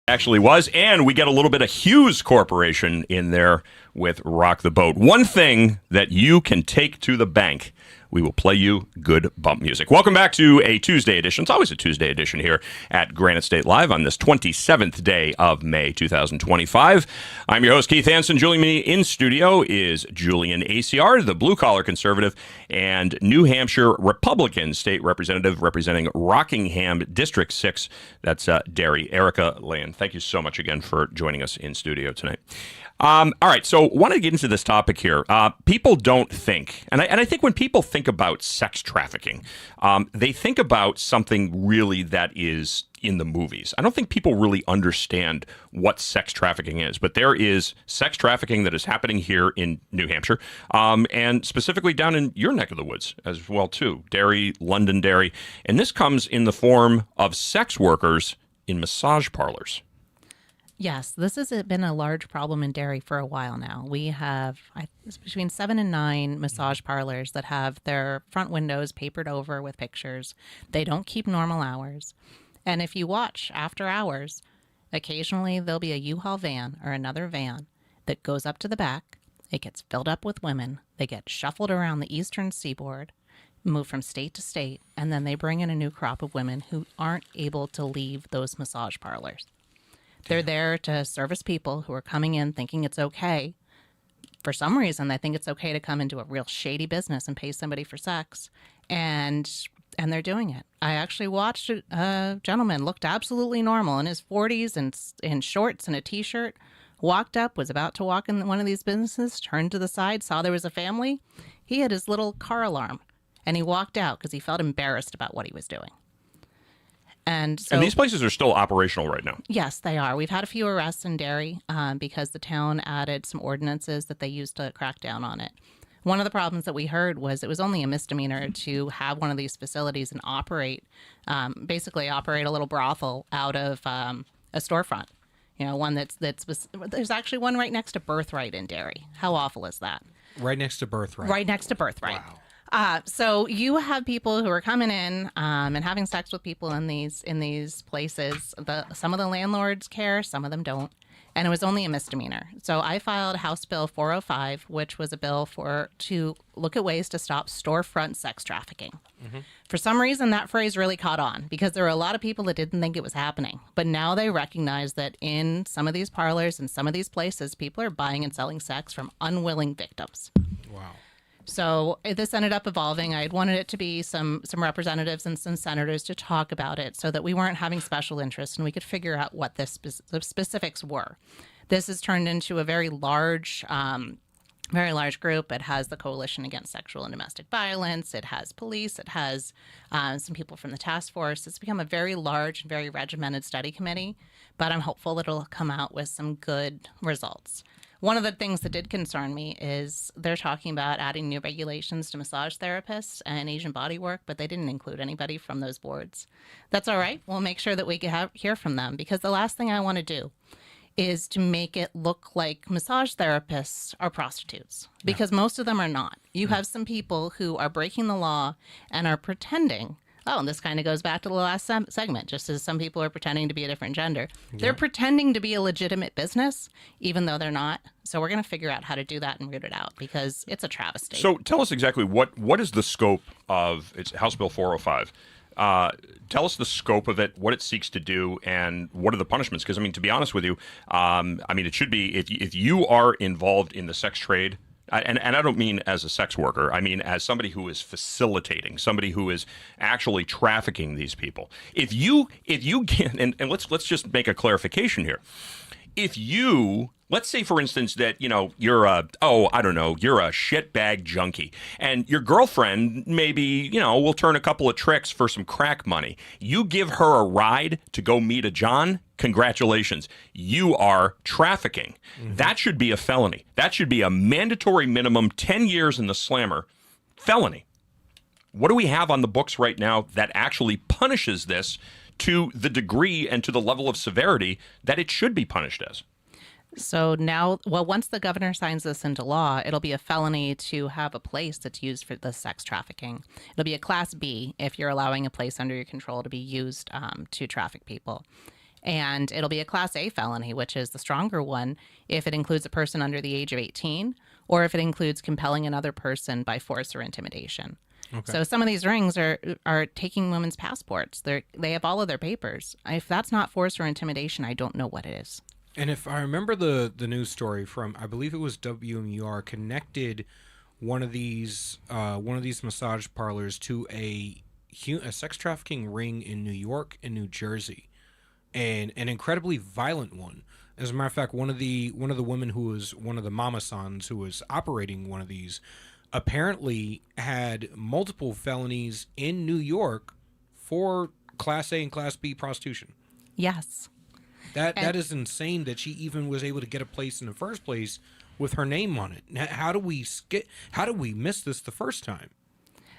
Actually was, and we get a little bit of Hughes Corporation in there with Rock the Boat. One thing that you can take to the bank. We will play you good bump music. Welcome back to a Tuesday edition. It's always a Tuesday edition here at Granite State Live on this 27th day of May 2025. I'm your host, Keith Hanson. Joining me in studio is Julian Acciard, the blue-collar conservative and New Hampshire Republican state representative representing Rockingham District 6. That's Derry. Erica Lane, thank you so much again for joining us in studio tonight. All right, so want to get into this topic here. People don't think, and I think when people think about sex trafficking, they think about something really that is in the movies. I don't think people really understand what sex trafficking is, but there is sex trafficking that is happening here in New Hampshire, and specifically down in your neck of the woods as well, too, Derry, Londonderry, and this comes in the form of sex workers in massage parlors. Yes, this has been a large problem in Derry for a while now. We have between 7 and 9 massage parlors that have their front windows papered over with pictures. They don't keep normal hours. And if you watch after hours, occasionally there'll be a U-Haul van or another van that goes up to the back. It gets filled up with women. They get shuffled around the eastern seaboard, move from state to state, and then they bring in a new crop of women who aren't able to leave those massage parlors. They're there to service people who are coming in thinking it's okay. For some reason, they think it's okay to come into a real shady business and pay somebody for sex, and they're doing it. I actually watched a gentleman, looked absolutely normal in his 40s and in shorts and a T-shirt, walked up, was about to walk in one of these businesses, turned to the side, saw there was a family. He had his little car alarm, and he walked out because he felt embarrassed about what he was doing. And these places are still operational right now. Yes, they are. We've had a few arrests in Derry because the town added some ordinances that they used to crack down on it. One of the problems that we heard was it was only a misdemeanor to have one of these facilities and basically operate a little brothel out of a storefront. You know, one there's actually one right next to Birthright in Derry. How awful is that? Right next to Birthright. Right next to Birthright. Wow. So you have people who are coming in and having sex with people in these places. Some of the landlords care, some of them don't. And it was only a misdemeanor. So I filed House Bill 405, which was a bill to look at ways to stop storefront sex trafficking. Mm-hmm. For some reason, that phrase really caught on because there were a lot of people that didn't think it was happening. But now they recognize that in some of these parlors and some of these places, people are buying and selling sex from unwilling victims. Wow. So this ended up evolving. I had wanted it to be some representatives and some senators to talk about it so that we weren't having special interests and we could figure out what the specifics were. This has turned into a very large group. It has the Coalition Against Sexual and Domestic Violence. It has police. It has some people from the task force. It's become a very large and very regimented study committee, but I'm hopeful that it'll come out with some good results. One of the things that did concern me is they're talking about adding new regulations to massage therapists and Asian bodywork, but they didn't include anybody from those boards. That's all right. We'll make sure that we can hear from them because the last thing I want to do is to make it look like massage therapists are prostitutes because most of them are not. You have some people who are breaking the law and are pretending. Oh, and this kind of goes back to the last segment, just as some people are pretending to be a different gender. They're pretending to be a legitimate business, even though they're not. So we're going to figure out how to do that and root it out because it's a travesty. So tell us exactly what is the scope of it's House Bill 405. Tell us the scope of it, what it seeks to do, and what are the punishments? Because, I mean, to be honest with you, it should be if you are involved in the sex trade, and I don't mean as a sex worker, I mean as somebody who is facilitating, somebody who is actually trafficking these people. If you get, and let's just make a clarification here. if you, let's say, for instance, that, you're you're a shitbag junkie, and your girlfriend maybe, will turn a couple of tricks for some crack money. You give her a ride to go meet a John, congratulations. You are trafficking. That should be a felony. That should be a mandatory minimum 10 years in the slammer felony. What do we have on the books right now that actually punishes this to the degree and to the level of severity that it should be punished as? So now, once the governor signs this into law, it'll be a felony to have a place that's used for the sex trafficking. It'll be a Class B if you're allowing a place under your control to be used to traffic people. And it'll be a Class A felony, which is the stronger one, if it includes a person under the age of 18 or if it includes compelling another person by force or intimidation. Okay. So some of these rings are taking women's passports. They have all of their papers. If that's not force or intimidation, I don't know what it is. And if I remember the news story from, I believe it was WMUR, connected one of these massage parlors to a sex trafficking ring in New York and New Jersey, and an incredibly violent one. As a matter of fact, one of the women who was one of the mama-sans who was operating one of these apparently had multiple felonies in New York for Class A and Class B prostitution. Yes. That is insane that she even was able to get a place in the first place with her name on it. How do we miss this the first time?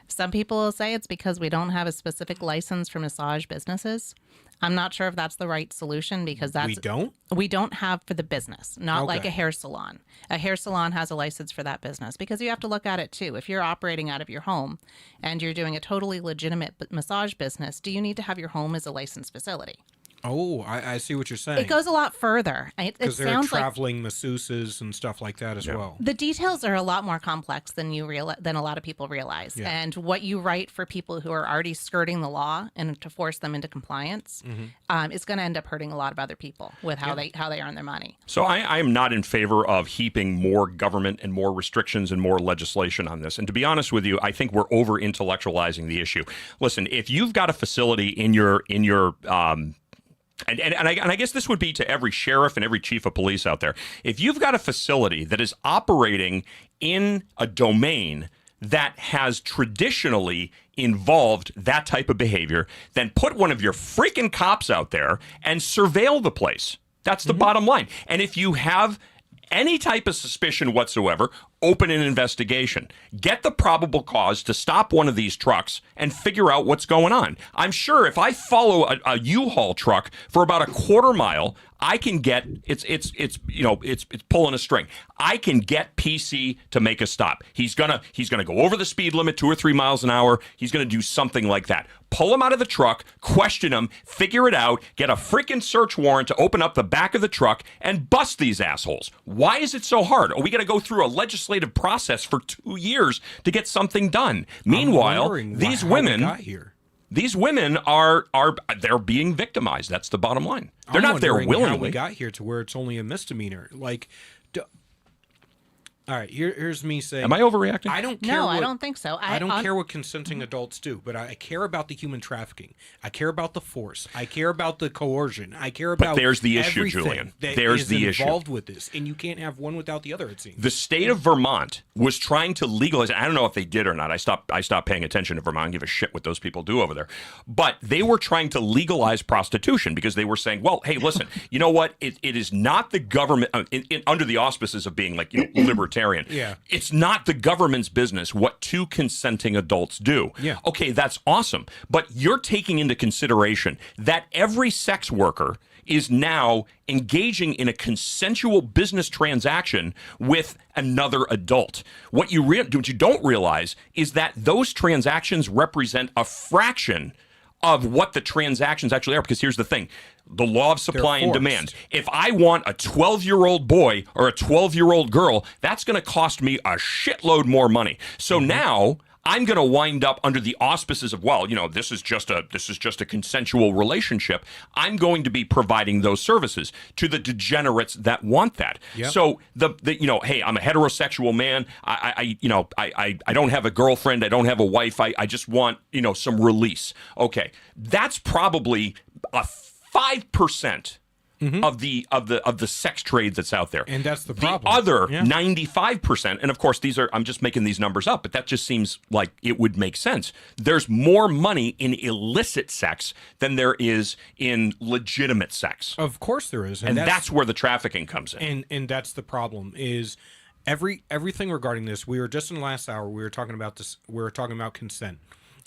Some people will say it's because we don't have a specific license for massage businesses. I'm not sure if that's the right solution because we don't have for the business, not like a hair salon. A hair salon has a license for that business because you have to look at it too. If you're operating out of your home and you're doing a totally legitimate massage business, do you need to have your home as a licensed facility? Oh, I see what you're saying. It goes a lot further. Because there are traveling masseuses and stuff like that as well. The details are a lot more complex than than a lot of people realize. Yeah. And what you write for people who are already skirting the law and to force them into compliance is going to end up hurting a lot of other people with how they earn their money. So I am not in favor of heaping more government and more restrictions and more legislation on this. And to be honest with you, I think we're over intellectualizing the issue. Listen, if you've got a facility in your And I guess this would be to every sheriff and every chief of police out there. If you've got a facility that is operating in a domain that has traditionally involved that type of behavior, then put one of your freaking cops out there and surveil the place. That's the bottom line. And if you have any type of suspicion whatsoever, open an investigation. Get the probable cause to stop one of these trucks and figure out what's going on. I'm sure if I follow a U-Haul truck for about a quarter mile, I can get it's pulling a string. I can get PC to make a stop. He's gonna go over the speed limit 2 or 3 miles an hour. He's gonna do something like that. Pull him out of the truck, question him, figure it out, get a freaking search warrant to open up the back of the truck and bust these assholes. Why is it so hard? Are we gonna go through a legislative process for 2 years to get something done? Meanwhile, these women are they're being victimized. That's the bottom line. They're not there willingly. How we got here to where it's only a misdemeanor. All right, here's me saying... Am I overreacting? I don't care. No, I don't think so. I don't care what consenting adults do, but I care about the human trafficking. I care about the force. I care about the coercion. I care about there's the issue, Julian. There's the issue. Involved with this, and you can't have one without the other, it seems. The state of Vermont was trying to legalize... I don't know if they did or not. I stopped paying attention to Vermont. I don't give a shit what those people do over there. But they were trying to legalize prostitution because they were saying, well, hey, listen, you know what? It is not the government... under the auspices of being libertarian. Yeah. It's not the government's business what two consenting adults do. Yeah. Okay, that's awesome. But you're taking into consideration that every sex worker is now engaging in a consensual business transaction with another adult. What you don't realize is that those transactions represent a fraction of what the transactions actually are. Because here's the thing. The law of supply and demand. If I want a 12-year-old boy or a 12-year-old girl, that's going to cost me a shitload more money. So now I'm going to wind up under the auspices of, well, this is just a consensual relationship. I'm going to be providing those services to the degenerates that want that. Yep. So hey, I'm a heterosexual man. I don't have a girlfriend. I don't have a wife. I just want, some release. Okay. That's probably a 5% of the sex trades that's out there. And that's the problem. The other Yeah. 95%, and of course I'm just making these numbers up, but that just seems like it would make sense. There's more money in illicit sex than there is in legitimate sex. Of course there is. And that's where the trafficking comes in. And that's the problem is everything regarding this. We were just in the last hour, we were talking about this. We were talking about consent.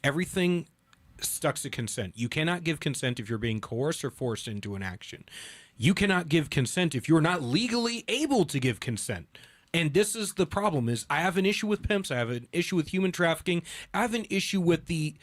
Everything stuck to consent. You cannot give consent if you're being coerced or forced into an action. You cannot give consent if you're not legally able to give consent. And this is the problem is I have an issue with pimps. I have an issue with human trafficking. I have an issue with the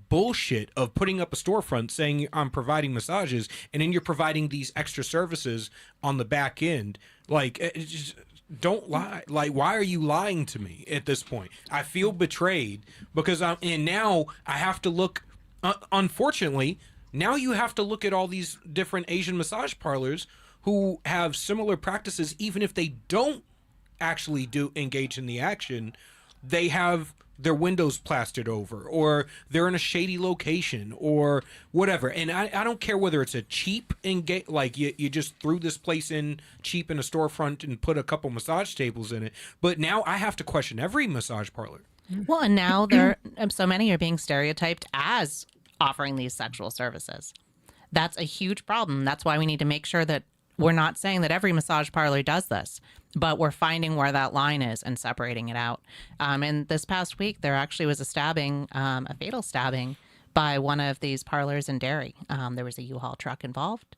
bullshit of putting up a storefront saying I'm providing massages and then you're providing these extra services on the back end. Like, it's just, don't lie. Like, why are you lying to me at this point? I feel betrayed because now I have to look, unfortunately, now you have to look at all these different Asian massage parlors who have similar practices, even if they don't actually do engage in the action. They have their windows plastered over, or they're in a shady location, or whatever. And I don't care whether it's a cheap like you just threw this place in cheap in a storefront and put a couple massage tables in it. But now I have to question every massage parlor. Well, and now so many are being stereotyped as offering these sexual services. That's a huge problem. That's why we need to make sure that we're not saying that every massage parlor does this, but we're finding where that line is and separating it out. And this past week, there actually was a stabbing, a fatal stabbing by one of these parlors in Derry. There was a U-Haul truck involved.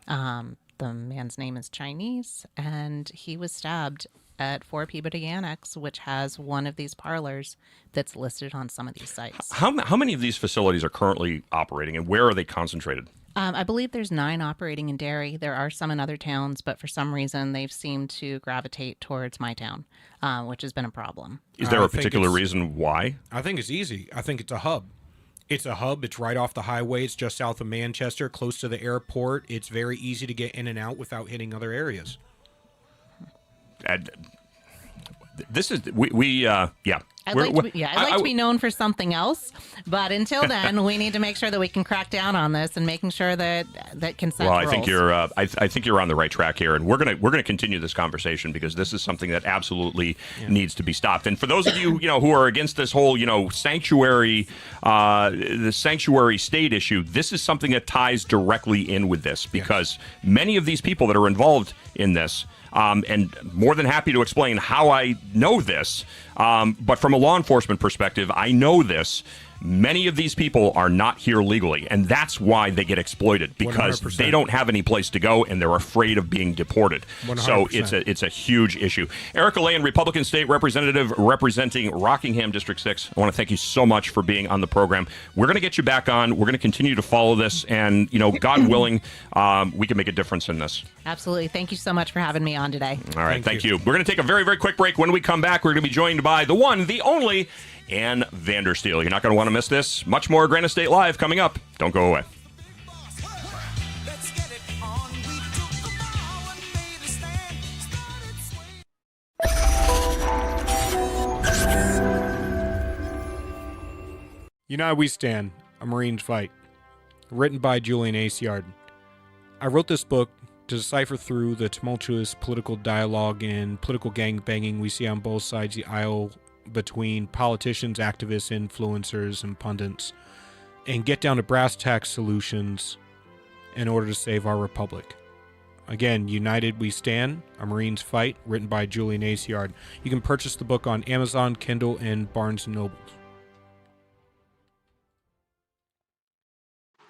The man's name is Chinese, and he was stabbed at 4 Peabody Annex, which has one of these parlors that's listed on some of these sites. How many of these facilities are currently operating, and where are they concentrated? I believe there's 9 operating in Derry. There are some in other towns, but for some reason they've seemed to gravitate towards my town, which has been a problem. Is there a particular reason why? I think it's easy. I think it's a hub. It's a hub. It's right off the highway. It's just south of Manchester, close to the airport. It's very easy to get in and out without hitting other areas. This is yeah. I'd like to be known for something else, but until then, we need to make sure that we can crack down on this and making sure that consent. Well, I think you're I think you're on the right track here, and we're gonna continue this conversation because this is something that absolutely needs to be stopped. And for those of you who are against this whole sanctuary the sanctuary state issue, this is something that ties directly in with this because many of these people that are involved in this. And more than happy to explain how I know this. But from a law enforcement perspective, I know this. Many of these people are not here legally, and that's why they get exploited because 100%. They don't have any place to go, and they're afraid of being deported. 100%. So it's a huge issue. Erica Lane, Republican State Representative representing Rockingham District 6. I want to thank you so much for being on the program. We're going to get you back on. We're going to continue to follow this, and God willing, we can make a difference in this. Absolutely. Thank you so much for having me on today. All right, thank you. We're going to take a very, very quick break. When we come back, we're going to be joined by the one, the only, Ann Vandersteel. You're not going to want to miss this. Much more Granite State Live coming up. Don't go away. United We Stand, A Marine's Fight. Written by Julian Acciard. I wrote this book to decipher through the tumultuous political dialogue and political gangbanging we see on both sides of the aisle between politicians, activists, influencers, and pundits, and get down to brass tacks solutions in order to save our republic. Again, United We Stand, A Marine's Fight, written by Julian Acciard. You can purchase the book on Amazon, Kindle, and Barnes & Noble.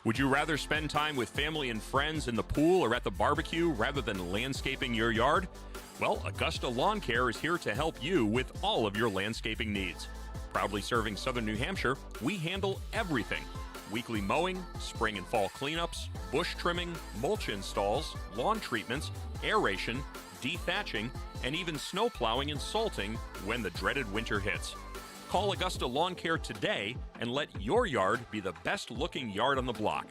Would you rather spend time with family and friends in the pool or at the barbecue rather than landscaping your yard? Well, Augusta Lawn Care is here to help you with all of your landscaping needs. Proudly serving southern New Hampshire, we handle everything. Weekly mowing, spring and fall cleanups, bush trimming, mulch installs, lawn treatments, aeration, dethatching, and even snow plowing and salting when the dreaded winter hits. Call Augusta Lawn Care today and let your yard be the best looking yard on the block.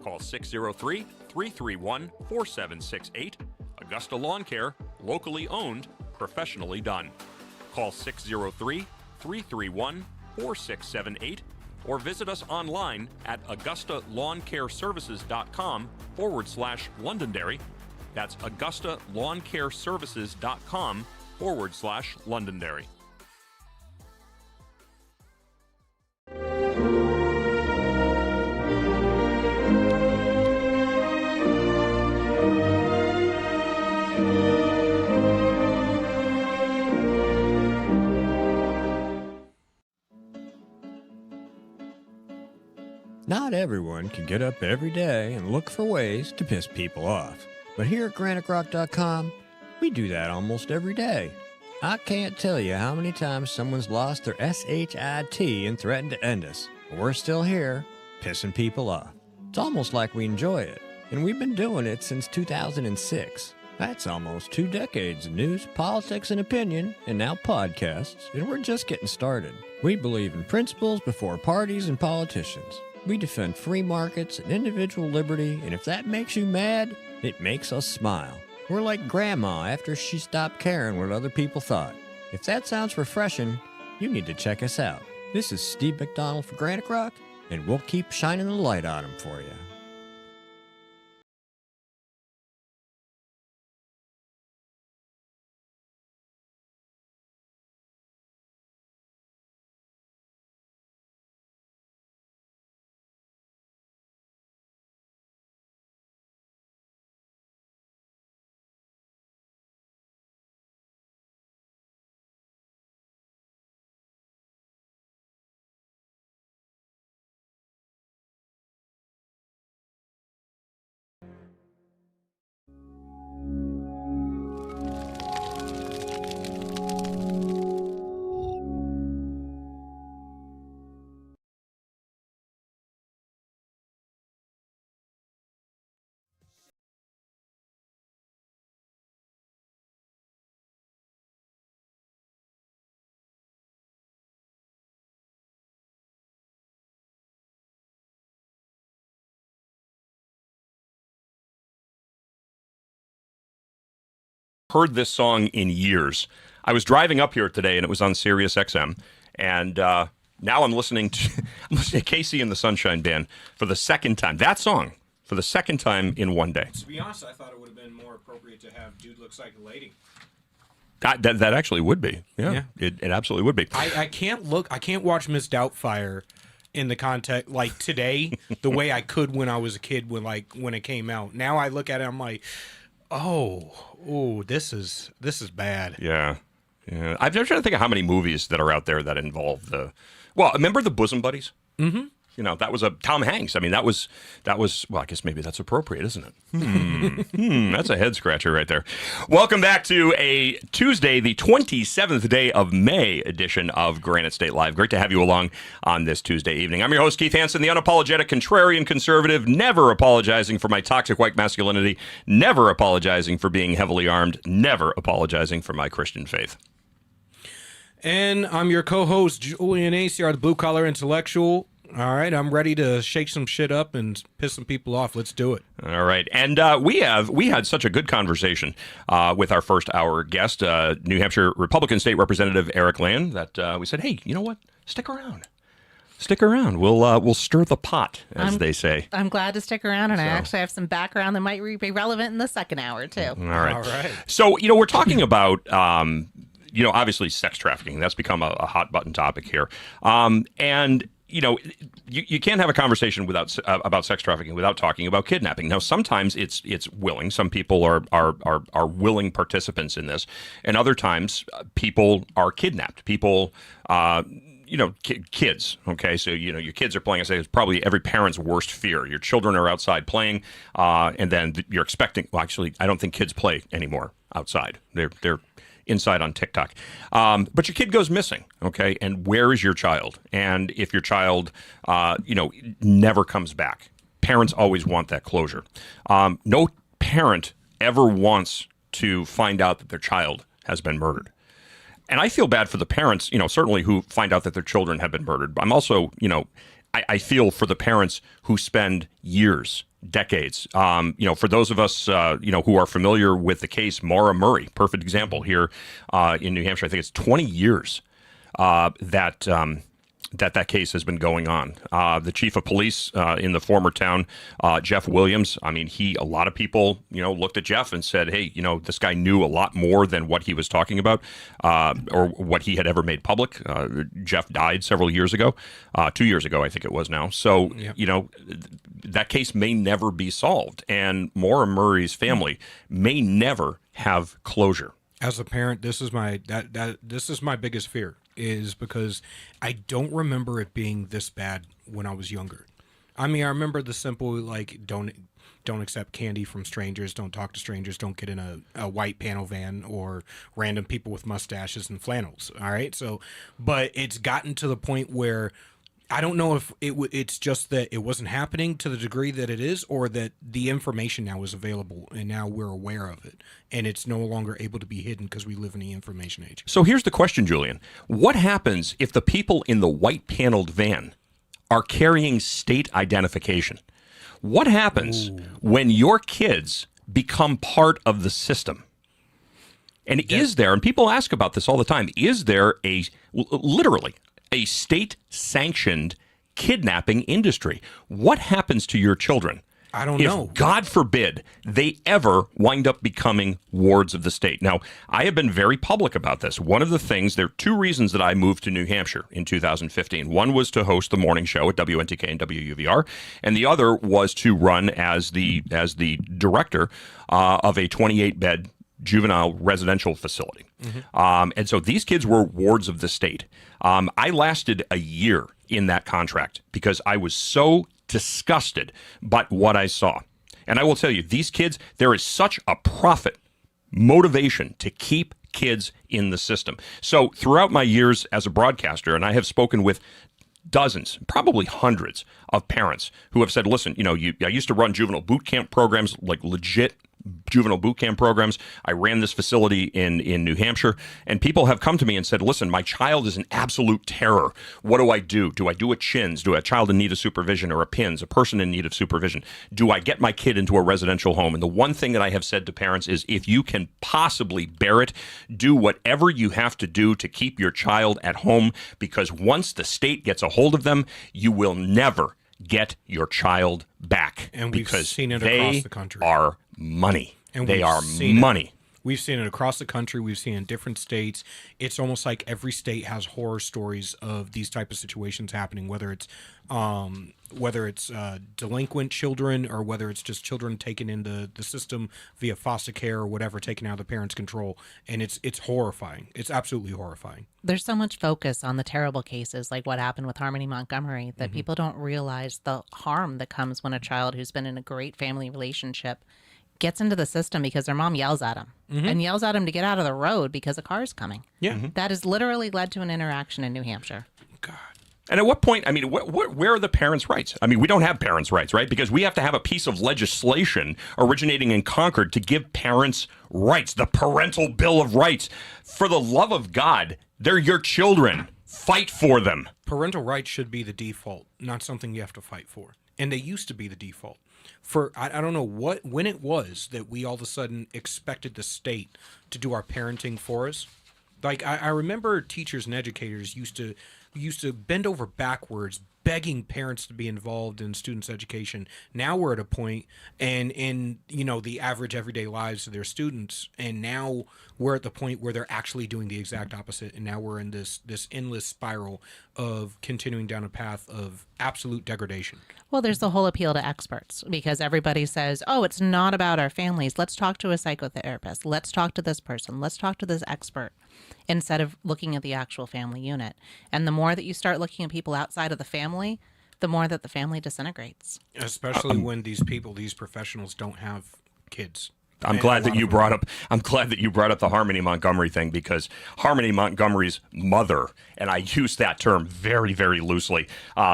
Call 603-331-4768. Augusta Lawn Care, locally owned, professionally done. Call 603-331-4678 or visit us online at augustalawncareservices.com/Londonderry That's AugustaLawnCareServices.com/Londonderry. Not everyone can get up every day and look for ways to piss people off. But here at GraniteRock.com, we do that almost every day. I can't tell you how many times someone's lost their SHIT and threatened to end us. But we're still here, pissing people off. It's almost like we enjoy it. And we've been doing it since 2006. That's almost 2 decades of news, politics, and opinion, and now podcasts, and we're just getting started. We believe in principles before parties and politicians. We defend free markets and individual liberty, and if that makes you mad, it makes us smile. We're like Grandma after she stopped caring what other people thought. If that sounds refreshing, you need to check us out. This is Steve McDonald for Granite Rock, and we'll keep shining the light on them for you. Heard this song in years. I was driving up here today, and it was on Sirius XM, and now I'm listening to Casey and the Sunshine Band for the second time. That song for the second time in one day. To be honest, I thought it would have been more appropriate to have "Dude Looks Like a Lady." That actually would be. Yeah. It absolutely would be. I can't watch Miss Doubtfire in the context like today the way I could when I was a kid when it came out. Now I look at it, I'm like, oh, this is bad. Yeah. I'm trying to think of how many movies that are out there that involve remember the Bosom Buddies? Mm-hmm. You know, that was a Tom Hanks. I mean, that was. Well, I guess maybe that's appropriate, isn't it? That's a head scratcher right there. Welcome back to a Tuesday, the 27th day of May edition of Granite State Live. Great to have you along on this Tuesday evening. I'm your host, Keith Hanson, the unapologetic contrarian conservative, never apologizing for my toxic white masculinity, never apologizing for being heavily armed, never apologizing for my Christian faith. And I'm your co-host, Julian Acciard, the blue-collar intellectual. All right, I'm ready to shake some shit up and piss some people off. Let's do it. All right, and we had such a good conversation with our first hour guest, New Hampshire Republican State Representative Eric Land, that we said, hey, you know what? Stick around. Stick around. We'll stir the pot, as they say. I'm glad to stick around, and I actually have some background that might be relevant in the second hour too. All right. So we're talking about. Obviously sex trafficking. That's become a hot button topic here. And you can't have a conversation about sex trafficking without talking about kidnapping. Now, sometimes it's willing. Some people are willing participants in this, and other times people are kidnapped. People, kids. Okay, so your kids are playing. I say it's probably every parent's worst fear. Your children are outside playing, and then you're expecting. Well, actually, I don't think kids play anymore outside. They're inside on TikTok. But your kid goes missing, okay? And where is your child? And if your child, never comes back, parents always want that closure. No parent ever wants to find out that their child has been murdered. And I feel bad for the parents, certainly who find out that their children have been murdered. But I'm also, I feel for the parents who spend years, decades. For those of us, who are familiar with the case, Maura Murray, perfect example here in New Hampshire. I think it's 20 years that that case has been going on. The chief of police in the former town, Jeff Williams, I mean, a lot of people, looked at Jeff and said, hey, this guy knew a lot more than what he was talking about or what he had ever made public. Jeff died several years ago, 2 years ago, I think it was now. So, that case may never be solved. And Maura Murray's family may never have closure. As a parent, this is my this is my biggest fear, is because I don't remember it being this bad when I was younger. I mean, I remember the simple, like, don't accept candy from strangers, don't talk to strangers, don't get in a white panel van or random people with mustaches and flannels. All right, so, but it's gotten to the point where I don't know if it's just that it wasn't happening to the degree that it is, or that the information now is available and now we're aware of it and it's no longer able to be hidden because we live in the information age. So here's the question, Julian. What happens if the people in the white paneled van are carrying state identification? What happens when your kids become part of the system? And is there, and people ask about this all the time, is there literally a state-sanctioned kidnapping industry? What happens to your children? I don't know. If, God forbid, they ever wind up becoming wards of the state. Now, I have been very public about this. One of the things, there are two reasons that I moved to New Hampshire in 2015. One was to host the morning show at WNTK and WUVR, and the other was to run as the director of a 28-bed juvenile residential facility. And so these kids were wards of the state. I lasted a year in that contract because I was so disgusted by what I saw. And I will tell you, these kids, there is such a profit motivation to keep kids in the system. So throughout my years as a broadcaster, and I have spoken with dozens, probably hundreds of parents who have said, listen, I used to run juvenile boot camp programs, like legit juvenile boot camp programs. I ran this facility in New Hampshire, and people have come to me and said, listen, my child is an absolute terror. What do I do? Do I do a CHINS? Do a child in need of supervision, or a PINS, a person in need of supervision? Do I get my kid into a residential home? And the one thing that I have said to parents is, if you can possibly bear it, do whatever you have to do to keep your child at home, because once the state gets a hold of them, you will never get your child back. And we've because seen it they across the country. Are money. And they we've are seen money. We've seen it across the country. We've seen it in different states. It's almost like every state has horror stories of these type of situations happening, whether it's delinquent children, or whether it's just children taken into the system via foster care or whatever, taken out of the parents' control. And it's horrifying. It's absolutely horrifying. There's so much focus on the terrible cases, like what happened with Harmony Montgomery, that people don't realize the harm that comes when a child who's been in a great family relationship gets into the system because their mom yells at him and yells at him to get out of the road because a car's coming. Yeah. That has literally led to an interaction in New Hampshire. God. And at what point, I mean, where are the parents' rights? I mean, we don't have parents' rights, right? Because we have to have a piece of legislation originating in Concord to give parents rights, the Parental Bill of Rights. For the love of God, they're your children. Fight for them. Parental rights should be the default, not something you have to fight for. And they used to be the default. I don't know when it was that we all of a sudden expected the state to do our parenting for us. Like, I remember teachers and educators used to bend over backwards begging parents to be involved in students' education. Now we're at a point, and in the average everyday lives of their students, and now we're at the point where they're actually doing the exact opposite, and now we're in this endless spiral of continuing down a path of absolute degradation. Well, there's the whole appeal to experts, because everybody says, oh, it's not about our families. Let's talk to a psychotherapist. Let's talk to this person. Let's talk to this expert, instead of looking at the actual family unit. And the more that you start looking at people outside of the family, the more that the family disintegrates. Especially when these professionals don't have kids. I'm glad that you brought up the Harmony Montgomery thing, because Harmony Montgomery's mother, and I use that term very, very loosely,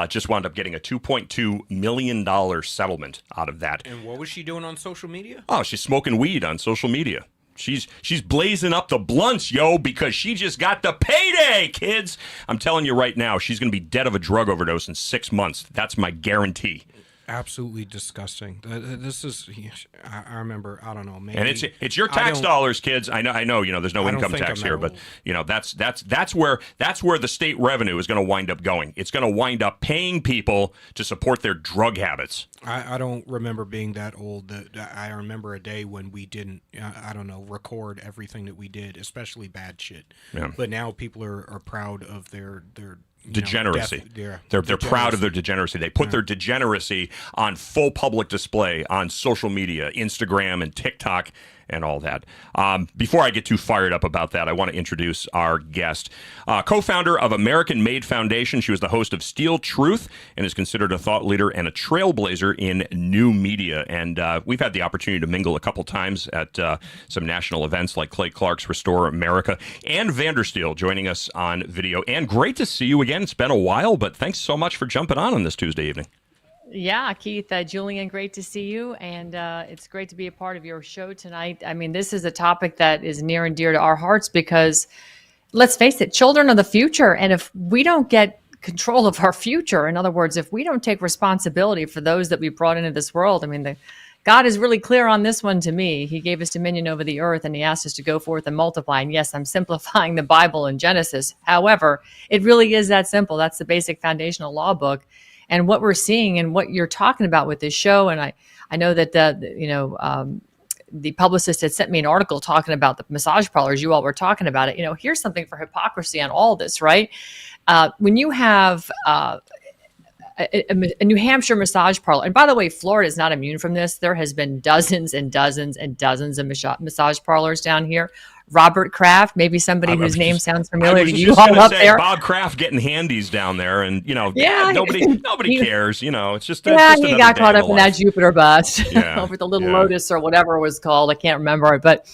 just wound up getting a $2.2 million settlement out of that. And what was she doing on social media? Oh, she's smoking weed on social media. She's blazing up the blunts, yo, because she just got the payday, kids. I'm telling you right now, she's going to be dead of a drug overdose in 6 months. That's my guarantee. absolutely disgusting. This is, I remember, I don't know, maybe. And it's your tax dollars, kids. I know. There's no income tax here, but that's where the state revenue is going to wind up going. It's going to wind up paying people to support their drug habits. I don't remember being that old. I remember a day when we didn't, record everything that we did, especially bad shit. Yeah. But now people are proud of their degeneracy. They're degeneracy. proud of their degeneracy. They put their degeneracy on full public display on social media, Instagram and TikTok and all that. Before I get too fired up about that, I want to introduce our guest, co-founder of American Made Foundation. She was the host of Steel Truth and is considered a thought leader and a trailblazer in new media. And we've had the opportunity to mingle a couple times at some national events like Clay Clark's Restore America. And Vandersteel joining us on video. And great to see you again. It's been a while, but thanks so much for jumping on this Tuesday evening. Yeah, Keith, Julian, great to see you. And it's great to be a part of your show tonight. I mean, this is a topic that is near and dear to our hearts because, let's face it, children are the future. And if we don't get control of our future, in other words, if we don't take responsibility for those that we brought into this world, I mean, God is really clear on this one to me. He gave us dominion over the earth and he asked us to go forth and multiply. And yes, I'm simplifying the Bible in Genesis. However, it really is that simple. That's the basic foundational law book. And what we're seeing and what you're talking about with this show, and I know that the publicist had sent me an article talking about the massage parlors. You all were talking about it. Here's something for hypocrisy on all this, right? When you have a New Hampshire massage parlor, and by the way, Florida is not immune from this. There has been dozens and dozens and dozens of massage parlors down here. Robert Kraft, maybe somebody whose name sounds familiar to you all up there. Bob Kraft getting handies down there, and nobody cares. It's just he got caught up in that Jupiter bust over the Little Lotus or whatever it was called. I can't remember it, but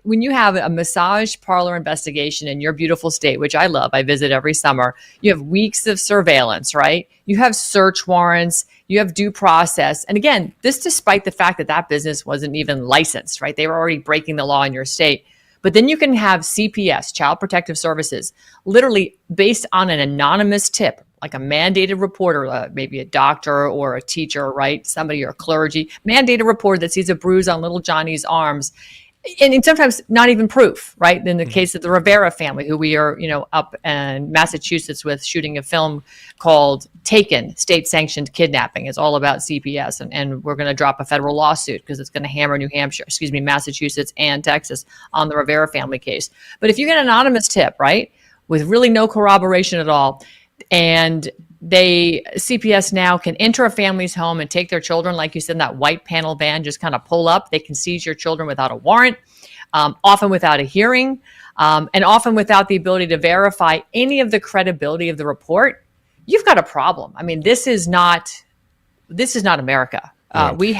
when you have a massage parlor investigation in your beautiful state, which I love, I visit every summer. You have weeks of surveillance, right? You have search warrants. You have due process. And again, this despite the fact that business wasn't even licensed, right? They were already breaking the law in your state. But then you can have CPS, Child Protective Services, literally based on an anonymous tip, like a mandated reporter, maybe a doctor or a teacher, right? Somebody or clergy, mandated reporter that sees a bruise on little Johnny's arms. And sometimes not even proof, right? In the case of the Rivera family, who we are, up in Massachusetts with shooting a film called Taken, State-Sanctioned Kidnapping. It's all about CPS. And we're going to drop a federal lawsuit because it's going to hammer Massachusetts and Texas on the Rivera family case. But if you get an anonymous tip, right, with really no corroboration at all, and CPS now can enter a family's home and take their children, like you said, in that white panel van, just kind of pull up. They can seize your children without a warrant, often without a hearing, and often without the ability to verify any of the credibility of the report. You've got a problem. I mean, this is not America. We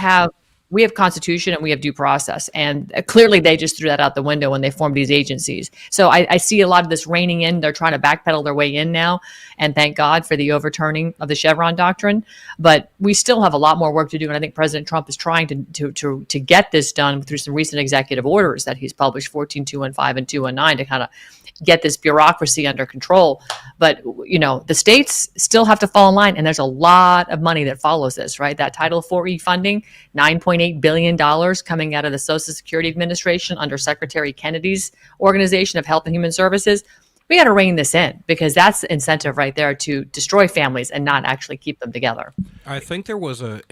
have Constitution and we have due process. And clearly they just threw that out the window when they formed these agencies. So I see a lot of this reining in. They're trying to backpedal their way in now. And thank God for the overturning of the Chevron doctrine. But we still have a lot more work to do. And I think President Trump is trying to get this done through some recent executive orders that he's published, 14215 and 219, to kind of get this bureaucracy under control. But, the states still have to fall in line. And there's a lot of money that follows this, right? That Title IV funding, $9.8 billion coming out of the Social Security Administration under Secretary Kennedy's Organization of Health and Human Services. We got to rein this in because that's the incentive right there to destroy families and not actually keep them together. I think there was a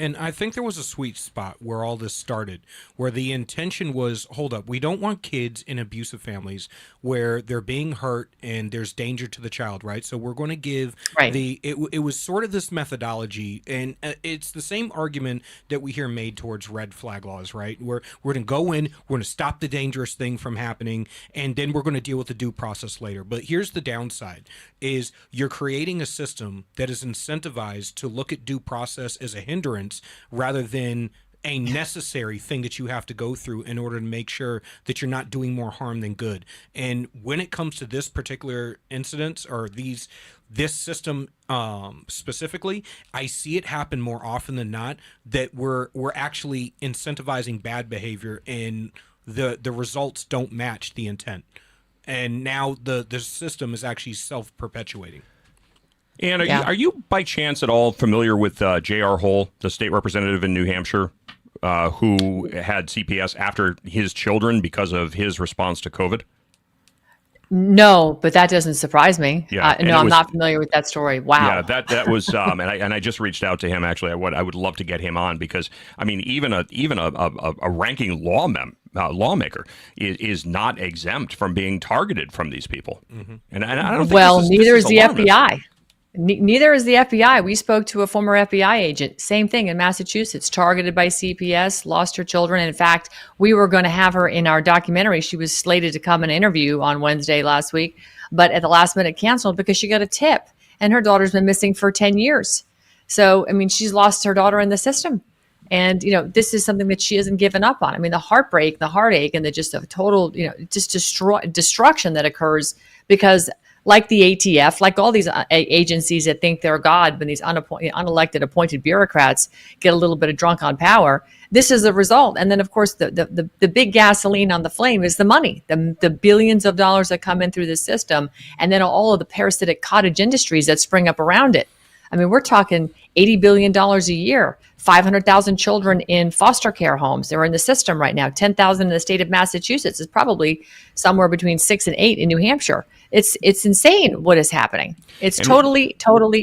sweet spot where all this started, where the intention was, hold up, we don't want kids in abusive families where they're being hurt and there's danger to the child, right? So we're going to give it was sort of this methodology, and it's the same argument that we hear made towards red flag laws, right? We're going to go in, we're going to stop the dangerous thing from happening, and then we're going to deal with the due process later. But here's the downside, is you're creating a system that is incentivized to look at due process as a hindrance rather than a necessary thing that you have to go through in order to make sure that you're not doing more harm than good. And when it comes to this particular incident or this system specifically, I see it happen more often than not that we're actually incentivizing bad behavior and the results don't match the intent. And now the system is actually self-perpetuating. And are you by chance at all familiar with J.R. Hole, the state representative in New Hampshire, who had CPS after his children because of his response to COVID? No, but that doesn't surprise me. Yeah, no, I'm not familiar with that story. Wow. Yeah, that was, and I just reached out to him. Actually, I would love to get him on because I mean, even a ranking lawmaker is not exempt from being targeted from these people. Mm-hmm. And I don't think neither is the alarmist. FBI. Neither is the FBI. We spoke to a former FBI agent. Same thing in Massachusetts, targeted by CPS, lost her children. In fact, we were going to have her in our documentary. She was slated to come and interview on Wednesday last week, but at the last minute canceled because she got a tip. And her daughter's been missing for 10 years. So, I mean, she's lost her daughter in the system. And, this is something that she hasn't given up on. I mean, the heartbreak, the heartache, and the just a total, just destruction that occurs because like the ATF, like all these agencies that think they're God, when these unelected appointed bureaucrats get a little bit of drunk on power, this is the result. And then, of course, the big gasoline on the flame is the money, the billions of dollars that come in through the system, and then all of the parasitic cottage industries that spring up around it. I mean, we're talking $80 billion a year, 500,000 children in foster care homes. They're in the system right now. 10,000 in the state of Massachusetts is probably somewhere between 6 and 8 in New Hampshire. It's insane what is happening. It's totally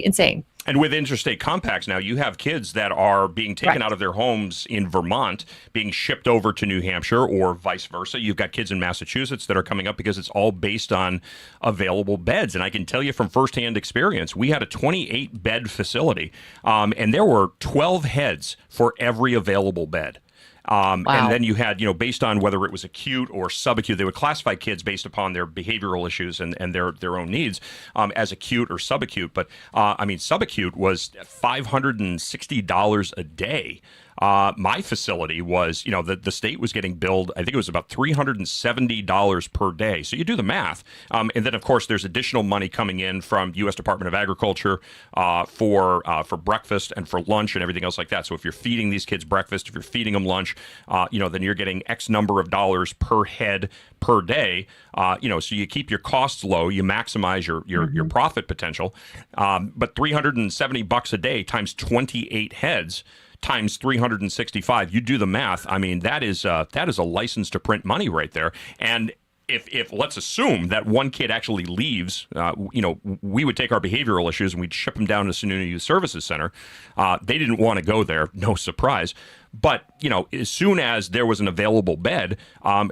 insane. And with interstate compacts now, you have kids that are being taken out of their homes in Vermont, being shipped over to New Hampshire or vice versa. You've got kids in Massachusetts that are coming up because it's all based on available beds. And I can tell you from firsthand experience, we had a 28-bed facility, and there were 12 heads for every available bed. Wow. And then you had, based on whether it was acute or subacute, they would classify kids based upon their behavioral issues and their own needs as acute or subacute. But subacute was $560 a day. My facility was, the state was getting billed, I think it was about $370 per day. So you do the math. And then, of course, there's additional money coming in from U.S. Department of Agriculture for breakfast and for lunch and everything else like that. So if you're feeding these kids breakfast, if you're feeding them lunch, then you're getting X number of dollars per head per day. So you keep your costs low, you maximize your profit potential. But $370 a day times 28 heads times 365, you do the math. I mean, that is a license to print money right there. And if let's assume that one kid actually leaves, we would take our behavioral issues and we'd ship them down to Sununu Youth Services Center. They didn't want to go there, no surprise. But, as soon as there was an available bed,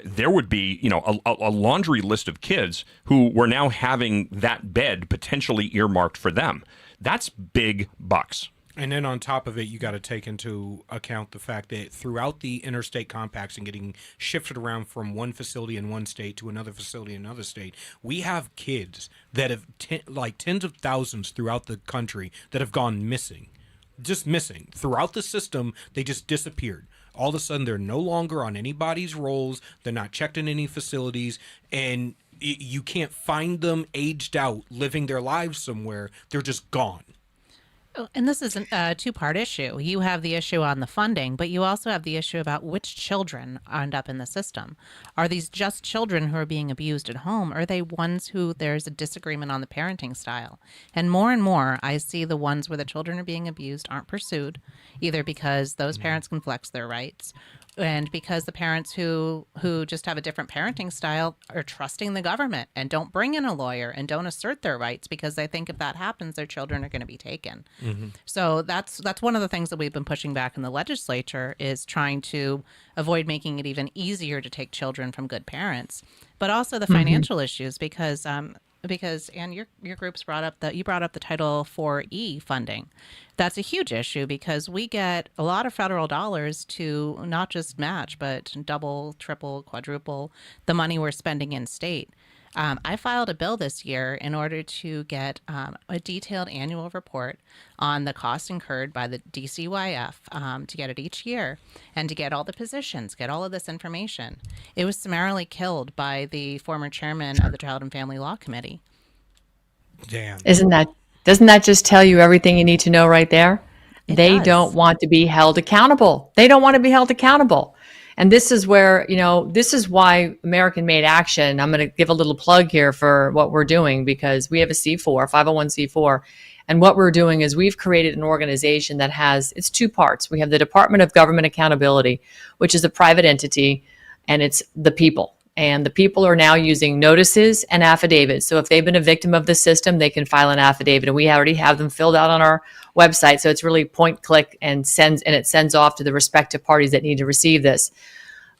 there would be, a laundry list of kids who were now having that bed potentially earmarked for them. That's big bucks. And then on top of it, you got to take into account the fact that throughout the interstate compacts and getting shifted around from one facility in one state to another facility in another state, we have kids that have tens of thousands throughout the country that have gone missing. Just missing. Throughout the system, they just disappeared. All of a sudden, they're no longer on anybody's rolls. They're not checked in any facilities. And you can't find them aged out, living their lives somewhere. They're just gone. And this is a two-part issue. You have the issue on the funding, but you also have the issue about which children end up in the system. Are these just children who are being abused at home? Or are they ones who there's a disagreement on the parenting style? And more, I see the ones where the children are being abused aren't pursued, either because those parents can flex their rights, and because the parents who just have a different parenting style are trusting the government and don't bring in a lawyer and don't assert their rights because they think if that happens, their children are going to be taken. Mm-hmm. So that's one of the things that we've been pushing back in the legislature is trying to avoid making it even easier to take children from good parents, but also the financial issues because and your group's brought up the Title IV-E funding. That's a huge issue because we get a lot of federal dollars to not just match, but double, triple, quadruple the money we're spending in state. I filed a bill this year in order to get a detailed annual report on the costs incurred by the DCYF to get it each year and to get all the positions, get all of this information. It was summarily killed by the former chairman of the Child and Family Law Committee. Damn. Doesn't that just tell you everything you need to know right there? They don't want to be held accountable. They don't want to be held accountable. And this is where, this is why American Made Action, I'm going to give a little plug here for what we're doing, because we have a C4, 501c4. And what we're doing is we've created an organization that it's two parts. We have the Department of Government Accountability, which is a private entity, and it's the people. And the people are now using notices and affidavits. So if they've been a victim of the system, they can file an affidavit, and we already have them filled out on our website. So it's really point, click, and it sends off to the respective parties that need to receive this.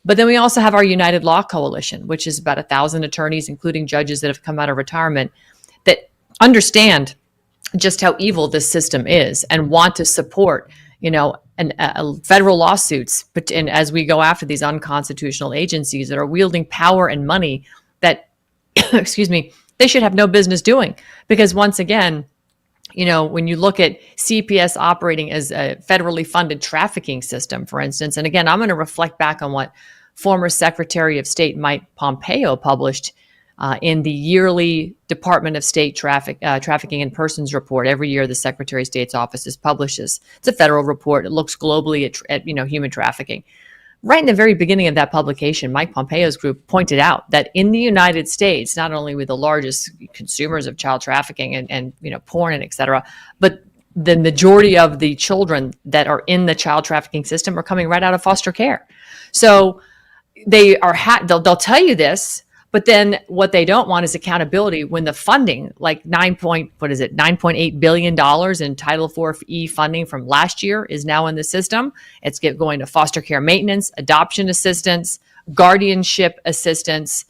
But then we also have our United Law Coalition, which is about 1,000 attorneys, including judges that have come out of retirement, that understand just how evil this system is and want to support, federal lawsuits. But as we go after these unconstitutional agencies that are wielding power and money that, excuse me, they should have no business doing. Because once again, when you look at CPS operating as a federally funded trafficking system, for instance, and again, I'm going to reflect back on what former Secretary of State Mike Pompeo published in the yearly Department of State Trafficking and Persons report. Every year, the Secretary of State's office publishes. It's a federal report. It looks globally at human trafficking. Right in the very beginning of that publication, Mike Pompeo's group pointed out that in the United States, not only were the largest consumers of child trafficking and porn and et cetera, but the majority of the children that are in the child trafficking system are coming right out of foster care. So they are they'll tell you this, but then what they don't want is accountability when the funding, like $9.8 billion in Title IV funding from last year is now in the system. It's going to foster care maintenance, adoption assistance, guardianship assistance.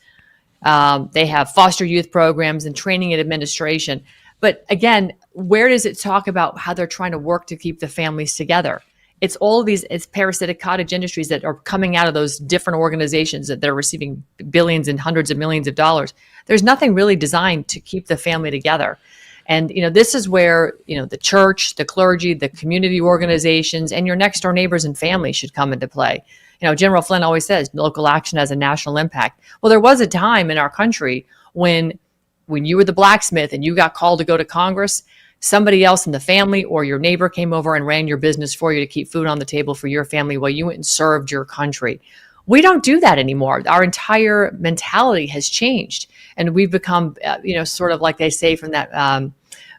They have foster youth programs and training and administration. But again, where does it talk about how they're trying to work to keep the families together? It's all of it's parasitic cottage industries that are coming out of those different organizations that they're receiving billions and hundreds of millions of dollars. There's nothing really designed to keep the family together. And, this is where, the church, the clergy, the community organizations, and your next door neighbors and family should come into play. General Flynn always says local action has a national impact. Well, there was a time in our country when you were the blacksmith and you got called to go to Congress, somebody else in the family or your neighbor came over and ran your business for you to keep food on the table for your family while you went and served your country. We don't do that anymore. Our entire mentality has changed, and we've become, sort of like they say from that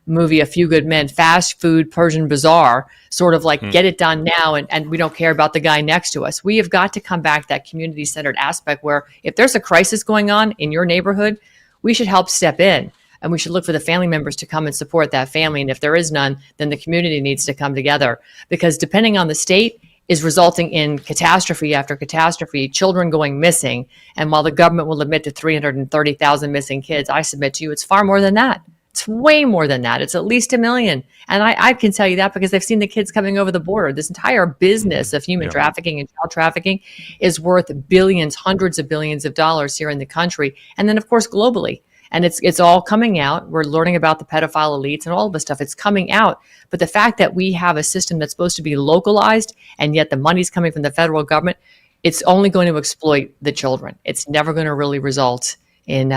movie, A Few Good Men, fast food Persian bazaar, sort of like get it done now, and we don't care about the guy next to us. We have got to come back to that community-centered aspect where if there's a crisis going on in your neighborhood, we should help step in. And we should look for the family members to come and support that family. And if there is none, then the community needs to come together. Because depending on the state is resulting in catastrophe after catastrophe, children going missing. And while the government will admit to 330,000 missing kids, I submit to you it's far more than that. It's way more than that. It's at least 1 million. And I can tell you that because I've seen the kids coming over the border. This entire business of human trafficking and child trafficking is worth billions, hundreds of billions of dollars here in the country. And then, of course, globally. And it's all coming out. We're learning about the pedophile elites and all of this stuff. It's coming out. But the fact that we have a system that's supposed to be localized and yet the money's coming from the federal government, it's only going to exploit the children. It's never going to really result in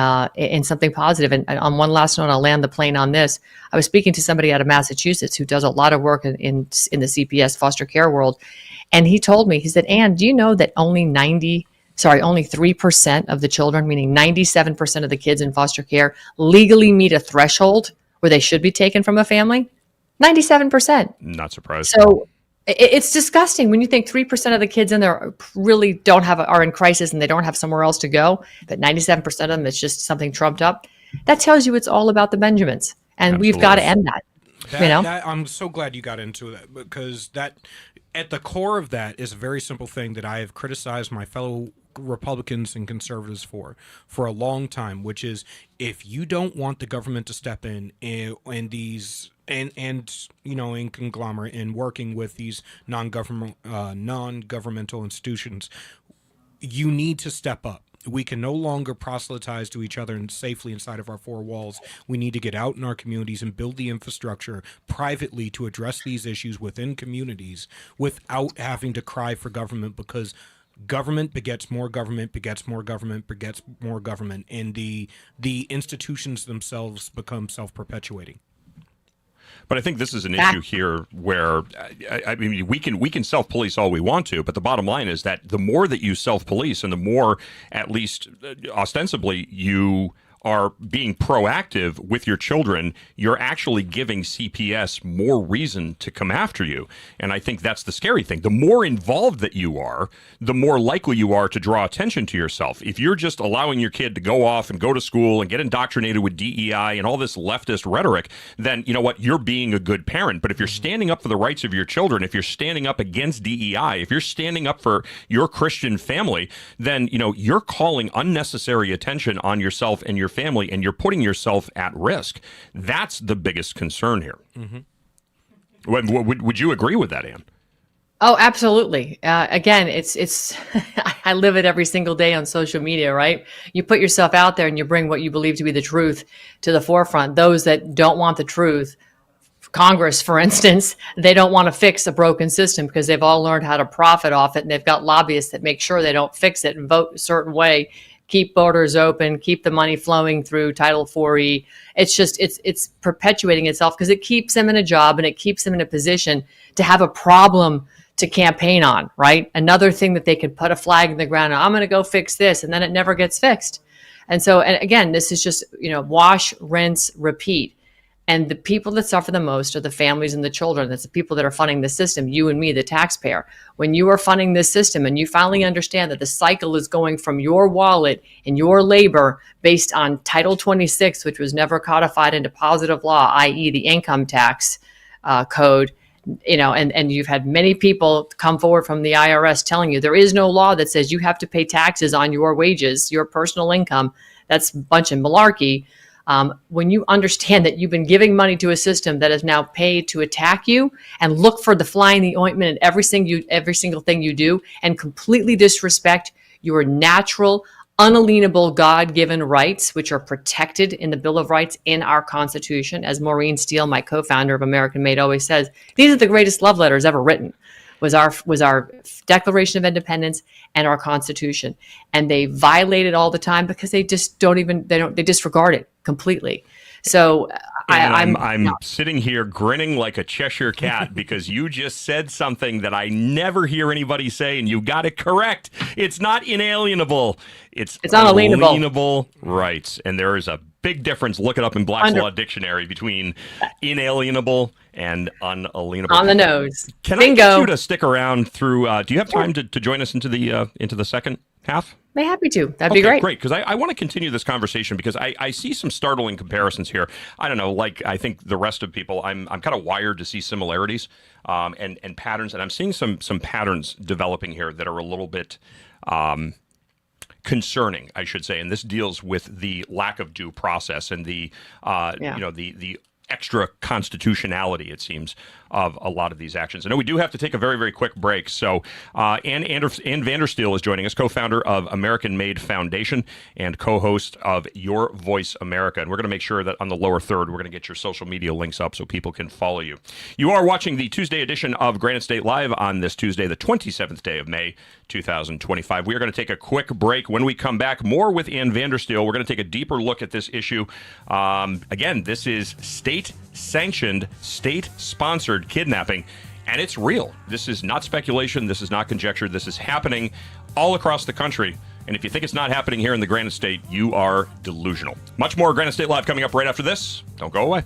something positive. And on one last note, I'll land the plane on this. I was speaking to somebody out of Massachusetts who does a lot of work in the CPS foster care world. And he told me, he said, Ann, do you know that only 3% of the children, meaning 97% of the kids in foster care, legally meet a threshold where they should be taken from a family? 97%. Not surprised. So it's disgusting when you think 3% of the kids in there really are in crisis and they don't have somewhere else to go, but 97% of them, it's just something trumped up. That tells you it's all about the Benjamins. And Absolutely. We've got to end that. I'm so glad you got into that, because that at the core of that is a very simple thing that I have criticized my fellow Republicans and conservatives for a long time, which is if you don't want the government to step in these in conglomerate and working with these non-governmental institutions, you need to step up. We can no longer proselytize to each other and safely inside of our four walls. We need to get out in our communities and build the infrastructure privately to address these issues within communities without having to cry for government, because government begets more government, begets more government, begets more government, and the institutions themselves become self-perpetuating. But I think this is an issue here where I mean we can self-police all we want to, but the bottom line is that the more that you self-police and the more, at least ostensibly, you are being proactive with your children, you're actually giving CPS more reason to come after you. And I think that's the scary thing. The more involved that you are, the more likely you are to draw attention to yourself. If you're just allowing your kid to go off and go to school and get indoctrinated with DEI and all this leftist rhetoric, then you know what? You're being a good parent. But if you're standing up for the rights of your children, if you're standing up against DEI, if you're standing up for your Christian family, then you know you're calling unnecessary attention on yourself and your family, and you're putting yourself at risk. That's the biggest concern here. Would you agree with that, Ann? Oh, absolutely. Again, it's I live it every single day on social media, right? You put yourself out there and you bring what you believe to be the truth to the forefront. Those that don't want the truth, Congress, for instance, they don't want to fix a broken system because they've all learned how to profit off it, and they've got lobbyists that make sure they don't fix it and vote a certain way, keep borders open, keep the money flowing through Title 4E. It's just, it's perpetuating itself because it keeps them in a job and it keeps them in a position to have a problem to campaign on, right? Another thing that they could put a flag in the ground, I'm going to go fix this, and then it never gets fixed. And so, and again, this is just, wash, rinse, repeat. And the people that suffer the most are the families and the children. That's the people that are funding the system, you and me, the taxpayer. When you are funding this system and you finally understand that the cycle is going from your wallet and your labor based on Title 26, which was never codified into positive law, i.e. the income tax code, and you've had many people come forward from the IRS telling you there is no law that says you have to pay taxes on your wages, your personal income. That's a bunch of malarkey. When you understand that you've been giving money to a system that is now paid to attack you and look for the fly in the ointment in every single thing you do and completely disrespect your natural, unalienable God-given rights, which are protected in the Bill of Rights in our Constitution. As Maureen Steele, my co-founder of American Made, always says, these are the greatest love letters ever written. Was our Declaration of Independence and our Constitution, and they violate it all the time because they just they disregard it completely. So I'm sitting here grinning like a Cheshire cat because you just said something that I never hear anybody say, and you got it correct. It's not inalienable. It's unalienable rights, and there is a big difference. Look it up in Black's Law Dictionary between inalienable and unalienable. On the nose. Can Bingo. I get you to stick around through? Do you have time to join us into the second half? Be happy to. That'd be great. Great, because I want to continue this conversation because I see some startling comparisons here. I don't know, like I think the rest of people, I'm kind of wired to see similarities and patterns, and I'm seeing some patterns developing here that are a little bit concerning, I should say, and this deals with the lack of due process and the the extra constitutionality, it seems, of a lot of these actions. I know we do have to take a very, very quick break. So Ann Vandersteel is joining us, co-founder of American Made Foundation and co-host of Your Voice America. And we're going to make sure that on the lower third, we're going to get your social media links up so people can follow you. You are watching the Tuesday edition of Granite State Live on this Tuesday, the 27th day of May, 2025. We are going to take a quick break. When we come back, more with Ann Vandersteel. We're going to take a deeper look at this issue. Again, this is state-sanctioned, state-sponsored kidnapping, and it's real. This is not speculation. This is not conjecture. This is happening all across the country. And if you think it's not happening here in the Granite State, you are delusional. Much more Granite State Live coming up right after this. Don't go away.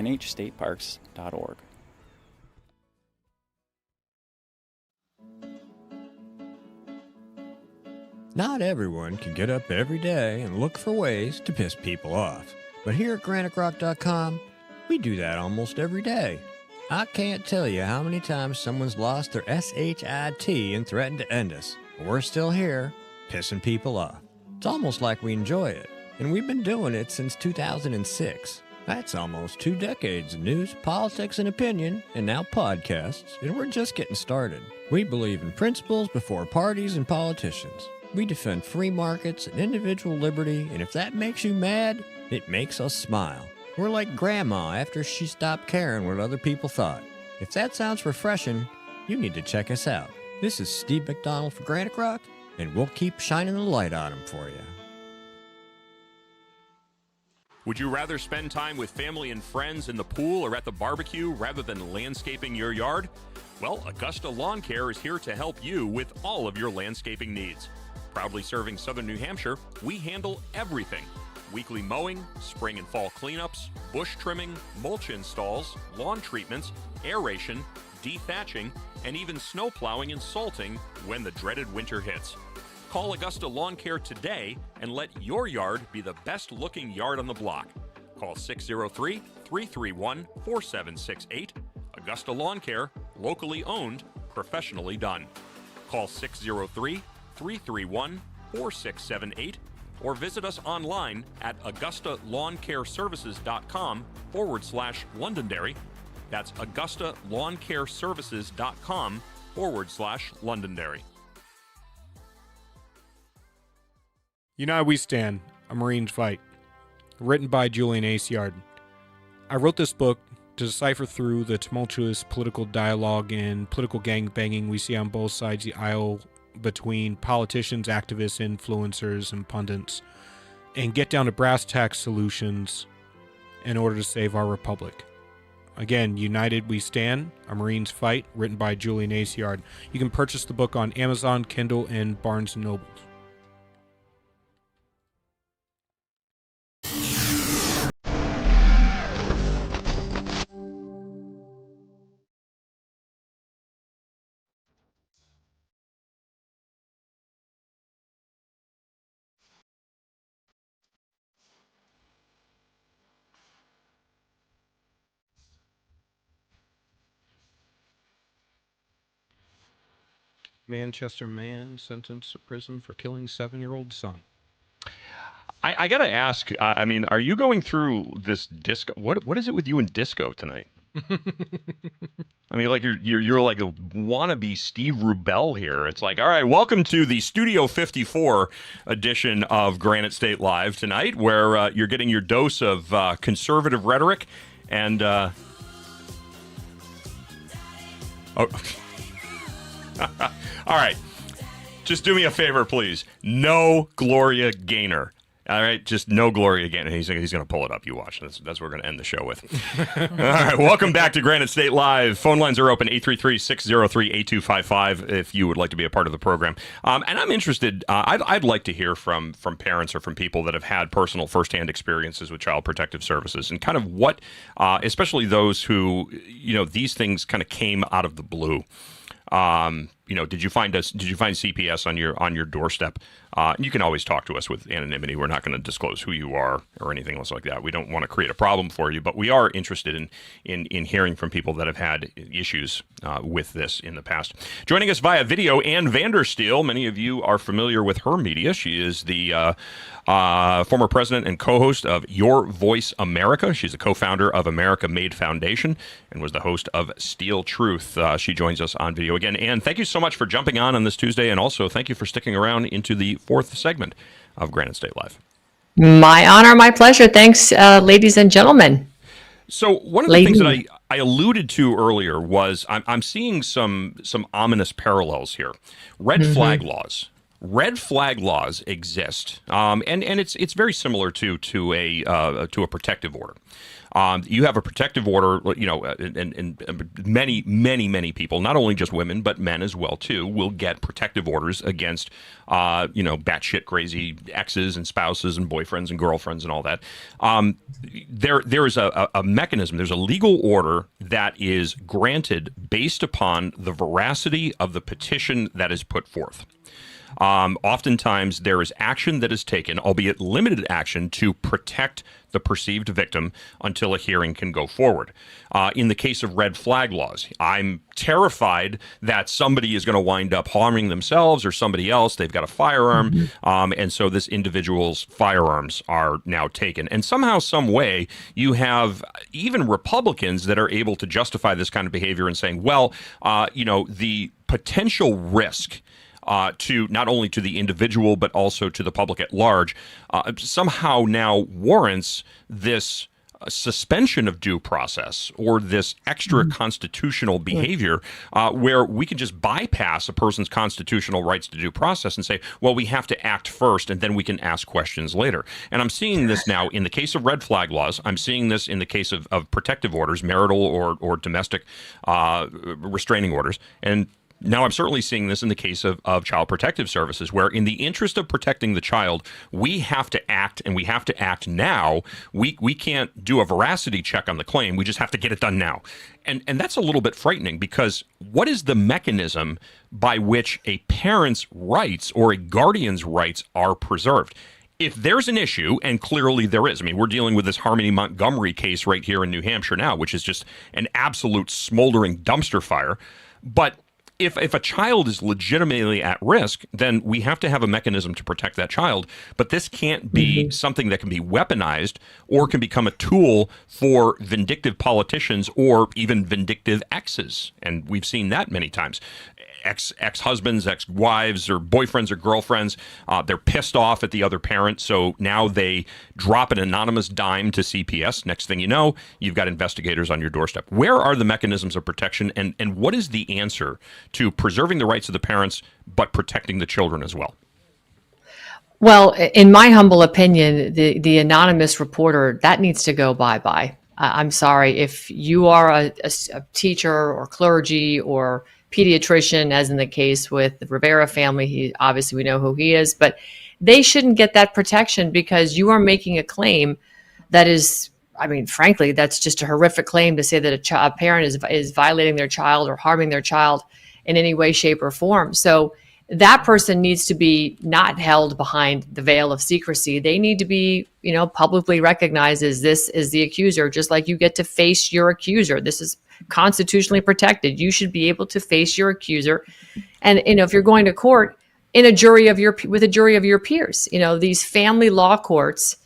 nhstateparks.org. Not everyone can get up every day and look for ways to piss people off. But here at GraniteRock.com, we do that almost every day. I can't tell you how many times someone's lost their SHIT and threatened to end us. But we're still here, pissing people off. It's almost like we enjoy it. And we've been doing it since 2006. That's almost 2 decades of news, politics, and opinion, and now podcasts, and we're just getting started. We believe in principles before parties and politicians. We defend free markets and individual liberty, and if that makes you mad, it makes us smile. We're like Grandma after she stopped caring what other people thought. If that sounds refreshing, you need to check us out. This is Steve McDonald for Granite Rock, and we'll keep shining the light on them for you. Would you rather spend time with family and friends in the pool or at the barbecue rather than landscaping your yard? Well, Augusta Lawn Care is here to help you with all of your landscaping needs. Proudly serving southern New Hampshire, we handle everything. Weekly mowing, spring and fall cleanups, bush trimming, mulch installs, lawn treatments, aeration, dethatching, and even snow plowing and salting when the dreaded winter hits. Call Augusta Lawn Care today and let your yard be the best looking yard on the block. Call 603-331-4768. Augusta Lawn Care, locally owned, professionally done. Call 603-331-4678 or visit us online at AugustaLawnCareServices.com/Londonderry. That's AugustaLawnCareServices.com/Londonderry. United We Stand, A Marine's Fight. Written by Julian Acciard. I wrote this book to decipher through the tumultuous political dialogue and political gangbanging we see on both sides of the aisle between politicians, activists, influencers, and pundits, and get down to brass tacks solutions in order to save our republic. Again, United We Stand, A Marine's Fight, written by Julian Acciard. You can purchase the book on Amazon, Kindle, and Barnes & Noble. Manchester man sentenced to prison for killing 7-year-old son. I got to ask, I mean, are you going through this disco? What is it with you and disco tonight? I mean, like you're like a wannabe Steve Rubell here. It's like, all right, welcome to the Studio 54 edition of Granite State Live tonight, where you're getting your dose of conservative rhetoric and oh. All right, just do me a favor, please. No Gloria Gaynor. All right, just no Gloria Gaynor. He's going to pull it up. You watch. That's what we're going to end the show with. All right, welcome back to Granite State Live. Phone lines are open, 833-603-8255 if you would like to be a part of the program. And I'm interested, I'd like to hear from parents or from people that have had personal firsthand experiences with Child Protective Services and kind of what, especially those who, these things kind of came out of the blue. Did you find CPS on your doorstep? You can always talk to us with anonymity. We're not going to disclose who you are or anything else like that. We don't want to create a problem for you, but we are interested in hearing from people that have had issues with this in the past. Joining us via video, Ann Vandersteel. Many of you are familiar with her media. She is the former president and co-host of Your Voice America. She's a co-founder of America Made Foundation and was the host of Steel Truth. She joins us on video again. Ann, thank you so much for jumping on this Tuesday, and also thank you for sticking around into the fourth segment of Granite State Live. My honor, my pleasure. Thanks, ladies and gentlemen. So one of the things that I alluded to earlier was I'm seeing some ominous parallels here. Red flag laws red flag laws exist, and it's very similar to a protective order. You have a protective order, and many people, not only just women but men as well too, will get protective orders against batshit crazy exes and spouses and boyfriends and girlfriends and all that. There is a mechanism. There's a legal order that is granted based upon the veracity of the petition that is put forth. Oftentimes there is action that is taken, albeit limited action, to protect the perceived victim until a hearing can go forward. In the case of red flag laws, I'm terrified that somebody is going to wind up harming themselves or somebody else. They've got a firearm, and so this individual's firearms are now taken. And somehow, some way, you have even Republicans that are able to justify this kind of behavior and saying, well, the potential risk to not only to the individual but also to the public at large, somehow now warrants this suspension of due process or this extra constitutional behavior where we can just bypass a person's constitutional rights to due process and say, well, we have to act first and then we can ask questions later. And I'm seeing this now in the case of red flag laws. I'm seeing this in the case of protective orders, marital or domestic restraining orders. And now, I'm certainly seeing this in the case of Child Protective Services, where in the interest of protecting the child, we have to act, and we have to act now. We can't do a veracity check on the claim. We just have to get it done now. And that's a little bit frightening, because what is the mechanism by which a parent's rights or a guardian's rights are preserved? If there's an issue, and clearly there is, I mean, we're dealing with this Harmony Montgomery case right here in New Hampshire now, which is just an absolute smoldering dumpster fire. But if a child is legitimately at risk, then we have to have a mechanism to protect that child. But this can't be something that can be weaponized or can become a tool for vindictive politicians or even vindictive exes. And we've seen that many times. Ex-husbands, ex-wives, or boyfriends or girlfriends, they're pissed off at the other parent, so now they drop an anonymous dime to CPS. Next thing you know, you've got investigators on your doorstep. Where are the mechanisms of protection, and what is the answer to preserving the rights of the parents but protecting the children as well? Well, in my humble opinion, the anonymous reporter, that needs to go bye-bye. I'm sorry, if you are a teacher or clergy or pediatrician, as in the case with the Rivera family, obviously we know who he is, but they shouldn't get that protection because you are making a claim that is, I mean, frankly, that's just a horrific claim to say that a parent is violating their child or harming their child in any way, shape, or form. So that person needs to be not held behind the veil of secrecy. They need to be, publicly recognized as this is the accuser, just like you get to face your accuser. This is constitutionally protected. You should be able to face your accuser. And, if you're going to court with a jury of your peers, these family law courts,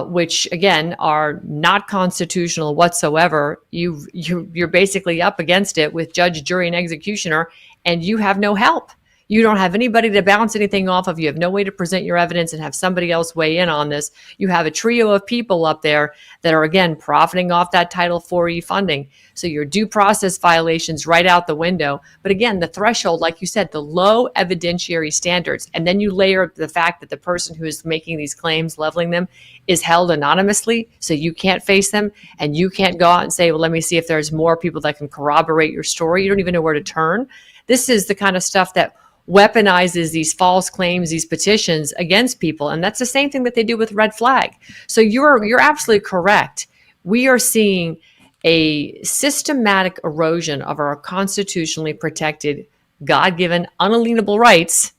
which again are not constitutional whatsoever. You're basically up against it with judge, jury, and executioner, and you have no help. You don't have anybody to bounce anything off of. You have no way to present your evidence and have somebody else weigh in on this. You have a trio of people up there that are, again, profiting off that Title IV funding. So your due process violations right out the window. But again, the threshold, like you said, the low evidentiary standards. And then you layer the fact that the person who is making these claims, leveling them, is held anonymously. So you can't face them and you can't go out and say, well, let me see if there's more people that can corroborate your story. You don't even know where to turn. This is the kind of stuff that weaponizes these false claims, these petitions against people. And that's the same thing that they do with red flag. So you're absolutely correct. We are seeing a systematic erosion of our constitutionally protected, God-given, unalienable rights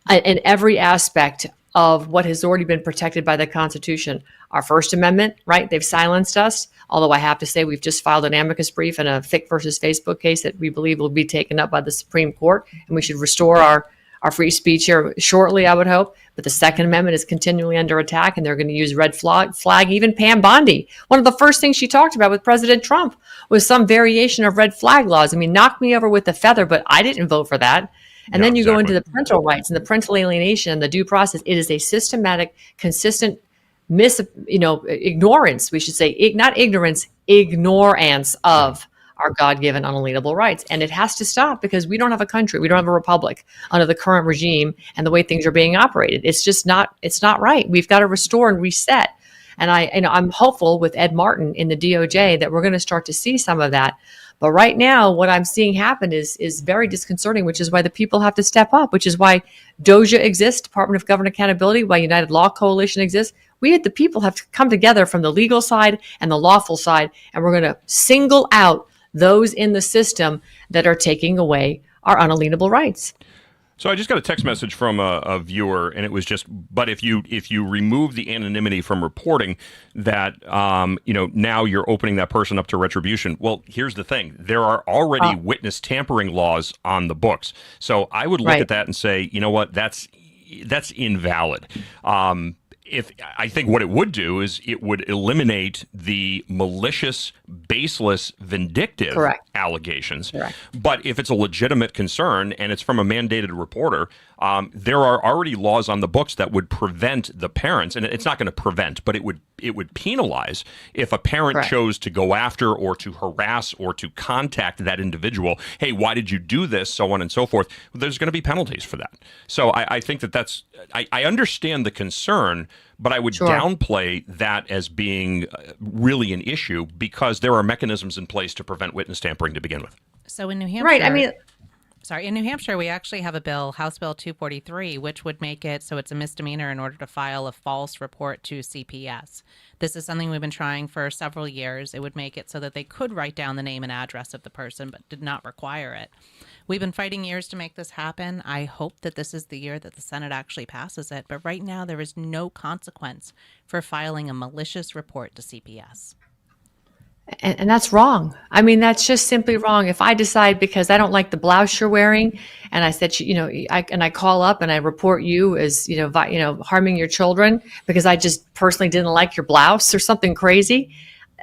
in every aspect of what has already been protected by the Constitution. Our First Amendment, right? They've silenced us. Although I have to say, we've just filed an amicus brief in a Fick versus Facebook case that we believe will be taken up by the Supreme Court, and we should restore our free speech here shortly, I would hope. But the Second Amendment is continually under attack, and they're going to use red flag. Even Pam Bondi, one of the first things she talked about with President Trump was some variation of red flag laws. I mean, knock me over with a feather, but I didn't vote for that. And then you go into the parental rights and the parental alienation and the due process. It is a systematic, consistent ignorance, we should say, not ignorance, ignorance of our God-given unalienable rights. And it has to stop because we don't have a country. We don't have a republic under the current regime and the way things are being operated. It's not right. We've got to restore and reset. And I'm hopeful with Ed Martin in the DOJ that we're going to start to see some of that. But right now, what I'm seeing happen is very disconcerting, which is why the people have to step up, which is why DOJA exists, Department of Government Accountability, why United Law Coalition exists. We, the people, have to come together from the legal side and the lawful side, and we're going to single out those in the system that are taking away our unalienable rights. So I just got a text message from a viewer, and it was just, but if you remove the anonymity from reporting, that now you're opening that person up to retribution. Well, here's the thing: there are already witness tampering laws on the books. So I would look at that and say, you know what, that's invalid. If I think what it would do is it would eliminate the malicious, baseless, vindictive allegations. Correct. But if it's a legitimate concern and it's from a mandated reporter, there are already laws on the books that would prevent the parents, and it's not going to prevent, but it would penalize if a parent chose to go after or to harass or to contact that individual. Hey, why did you do this? So on and so forth. There's going to be penalties for that. So I think that's I understand the concern, but I would downplay that as being really an issue because there are mechanisms in place to prevent witness tampering to begin with. So in New Hampshire, in New Hampshire, we actually have a bill, House Bill 243, which would make it so it's a misdemeanor in order to file a false report to CPS. This is something we've been trying for several years. It would make it so that they could write down the name and address of the person, but did not require it. We've been fighting years to make this happen. I hope that this is the year that the Senate actually passes it, but right now there is no consequence for filing a malicious report to CPS. And that's wrong. I mean, that's just simply wrong. If I decide because I don't like the blouse you're wearing, and I said, I call up and I report you as, harming your children because I just personally didn't like your blouse or something crazy,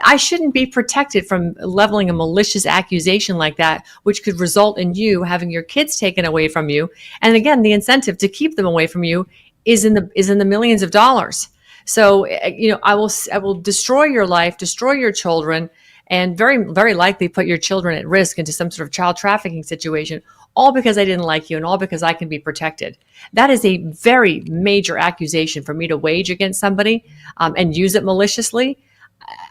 I shouldn't be protected from leveling a malicious accusation like that, which could result in you having your kids taken away from you. And again, the incentive to keep them away from you is in the millions of dollars. So, I will destroy your life, destroy your children, and very, very likely put your children at risk into some sort of child trafficking situation, all because I didn't like you and all because I can be protected. That is a very major accusation for me to wage against somebody and use it maliciously.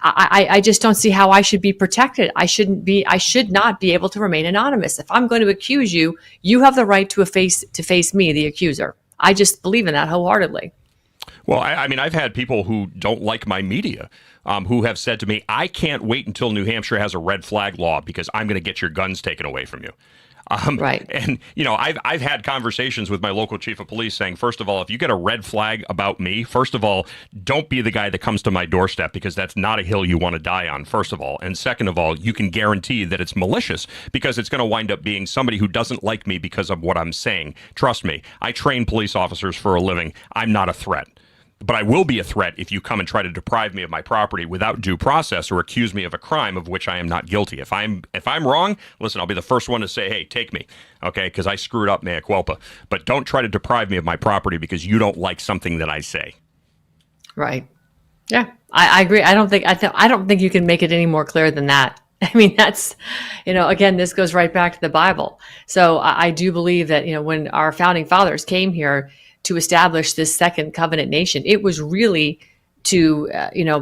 I just don't see how I should be protected. I should not be able to remain anonymous. If I'm going to accuse you, you have the right to face me, the accuser. I just believe in that wholeheartedly. Well, I mean, I've had people who don't like my media who have said to me, I can't wait until New Hampshire has a red flag law because I'm going to get your guns taken away from you. Right. And, I've had conversations with my local chief of police saying, first of all, if you get a red flag about me, first of all, don't be the guy that comes to my doorstep because that's not a hill you want to die on, first of all. And second of all, you can guarantee that it's malicious because it's going to wind up being somebody who doesn't like me because of what I'm saying. Trust me, I train police officers for a living. I'm not a threat. But I will be a threat if you come and try to deprive me of my property without due process or accuse me of a crime of which I am not guilty. If I'm wrong, listen, I'll be the first one to say, hey, take me, okay, because I screwed up, mea culpa. But don't try to deprive me of my property because you don't like something that I say. Right. Yeah, I agree. I don't think you can make it any more clear than that. I mean, that's, again, this goes right back to the Bible. So I do believe that, when our founding fathers came here to establish this second covenant nation, it was really to,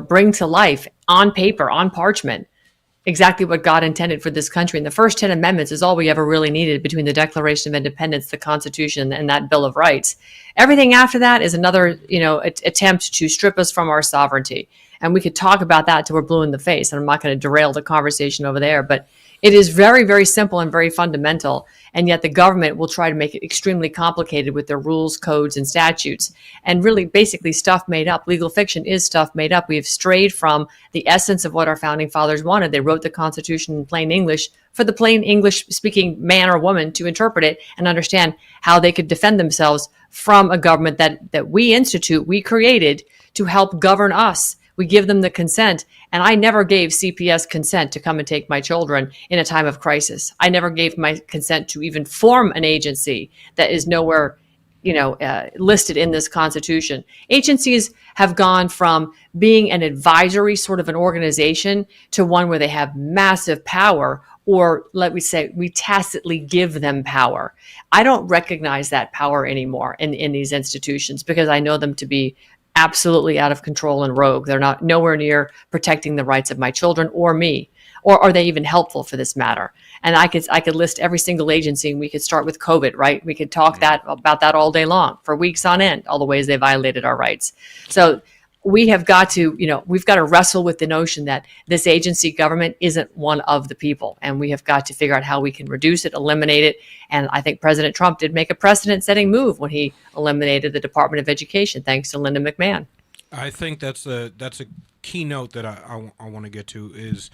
bring to life on paper, on parchment, exactly what God intended for this country. And the first 10 amendments is all we ever really needed between the Declaration of Independence, the Constitution, and that Bill of Rights. Everything after that is another, attempt to strip us from our sovereignty. And we could talk about that till we're blue in the face. And I'm not going to derail the conversation over there, but it is very, very simple and very fundamental. And yet the government will try to make it extremely complicated with their rules, codes, and statutes. And really, basically, stuff made up. Legal fiction is stuff made up. We have strayed from the essence of what our founding fathers wanted. They wrote the Constitution in plain English for the plain English-speaking man or woman to interpret it and understand how they could defend themselves from a government that we created to help govern us. We give them the consent. And I never gave CPS consent to come and take my children in a time of crisis. I never gave my consent to even form an agency that is nowhere, listed in this Constitution. Agencies have gone from being an advisory sort of an organization to one where they have massive power or let me say, we tacitly give them power. I don't recognize that power anymore in these institutions because I know them to be absolutely out of control and rogue. They're not nowhere near protecting the rights of my children or me, or are they even helpful for this matter? And I could list every single agency, and we could start with COVID, right? We could talk about that all day long for weeks on end, all the ways they violated our rights. So we have got to, we've got to wrestle with the notion that this agency government isn't one of the people. And we have got to figure out how we can reduce it, eliminate it. And I think President Trump did make a precedent-setting move when he eliminated the Department of Education, thanks to Linda McMahon. I think that's a keynote that I want to get to is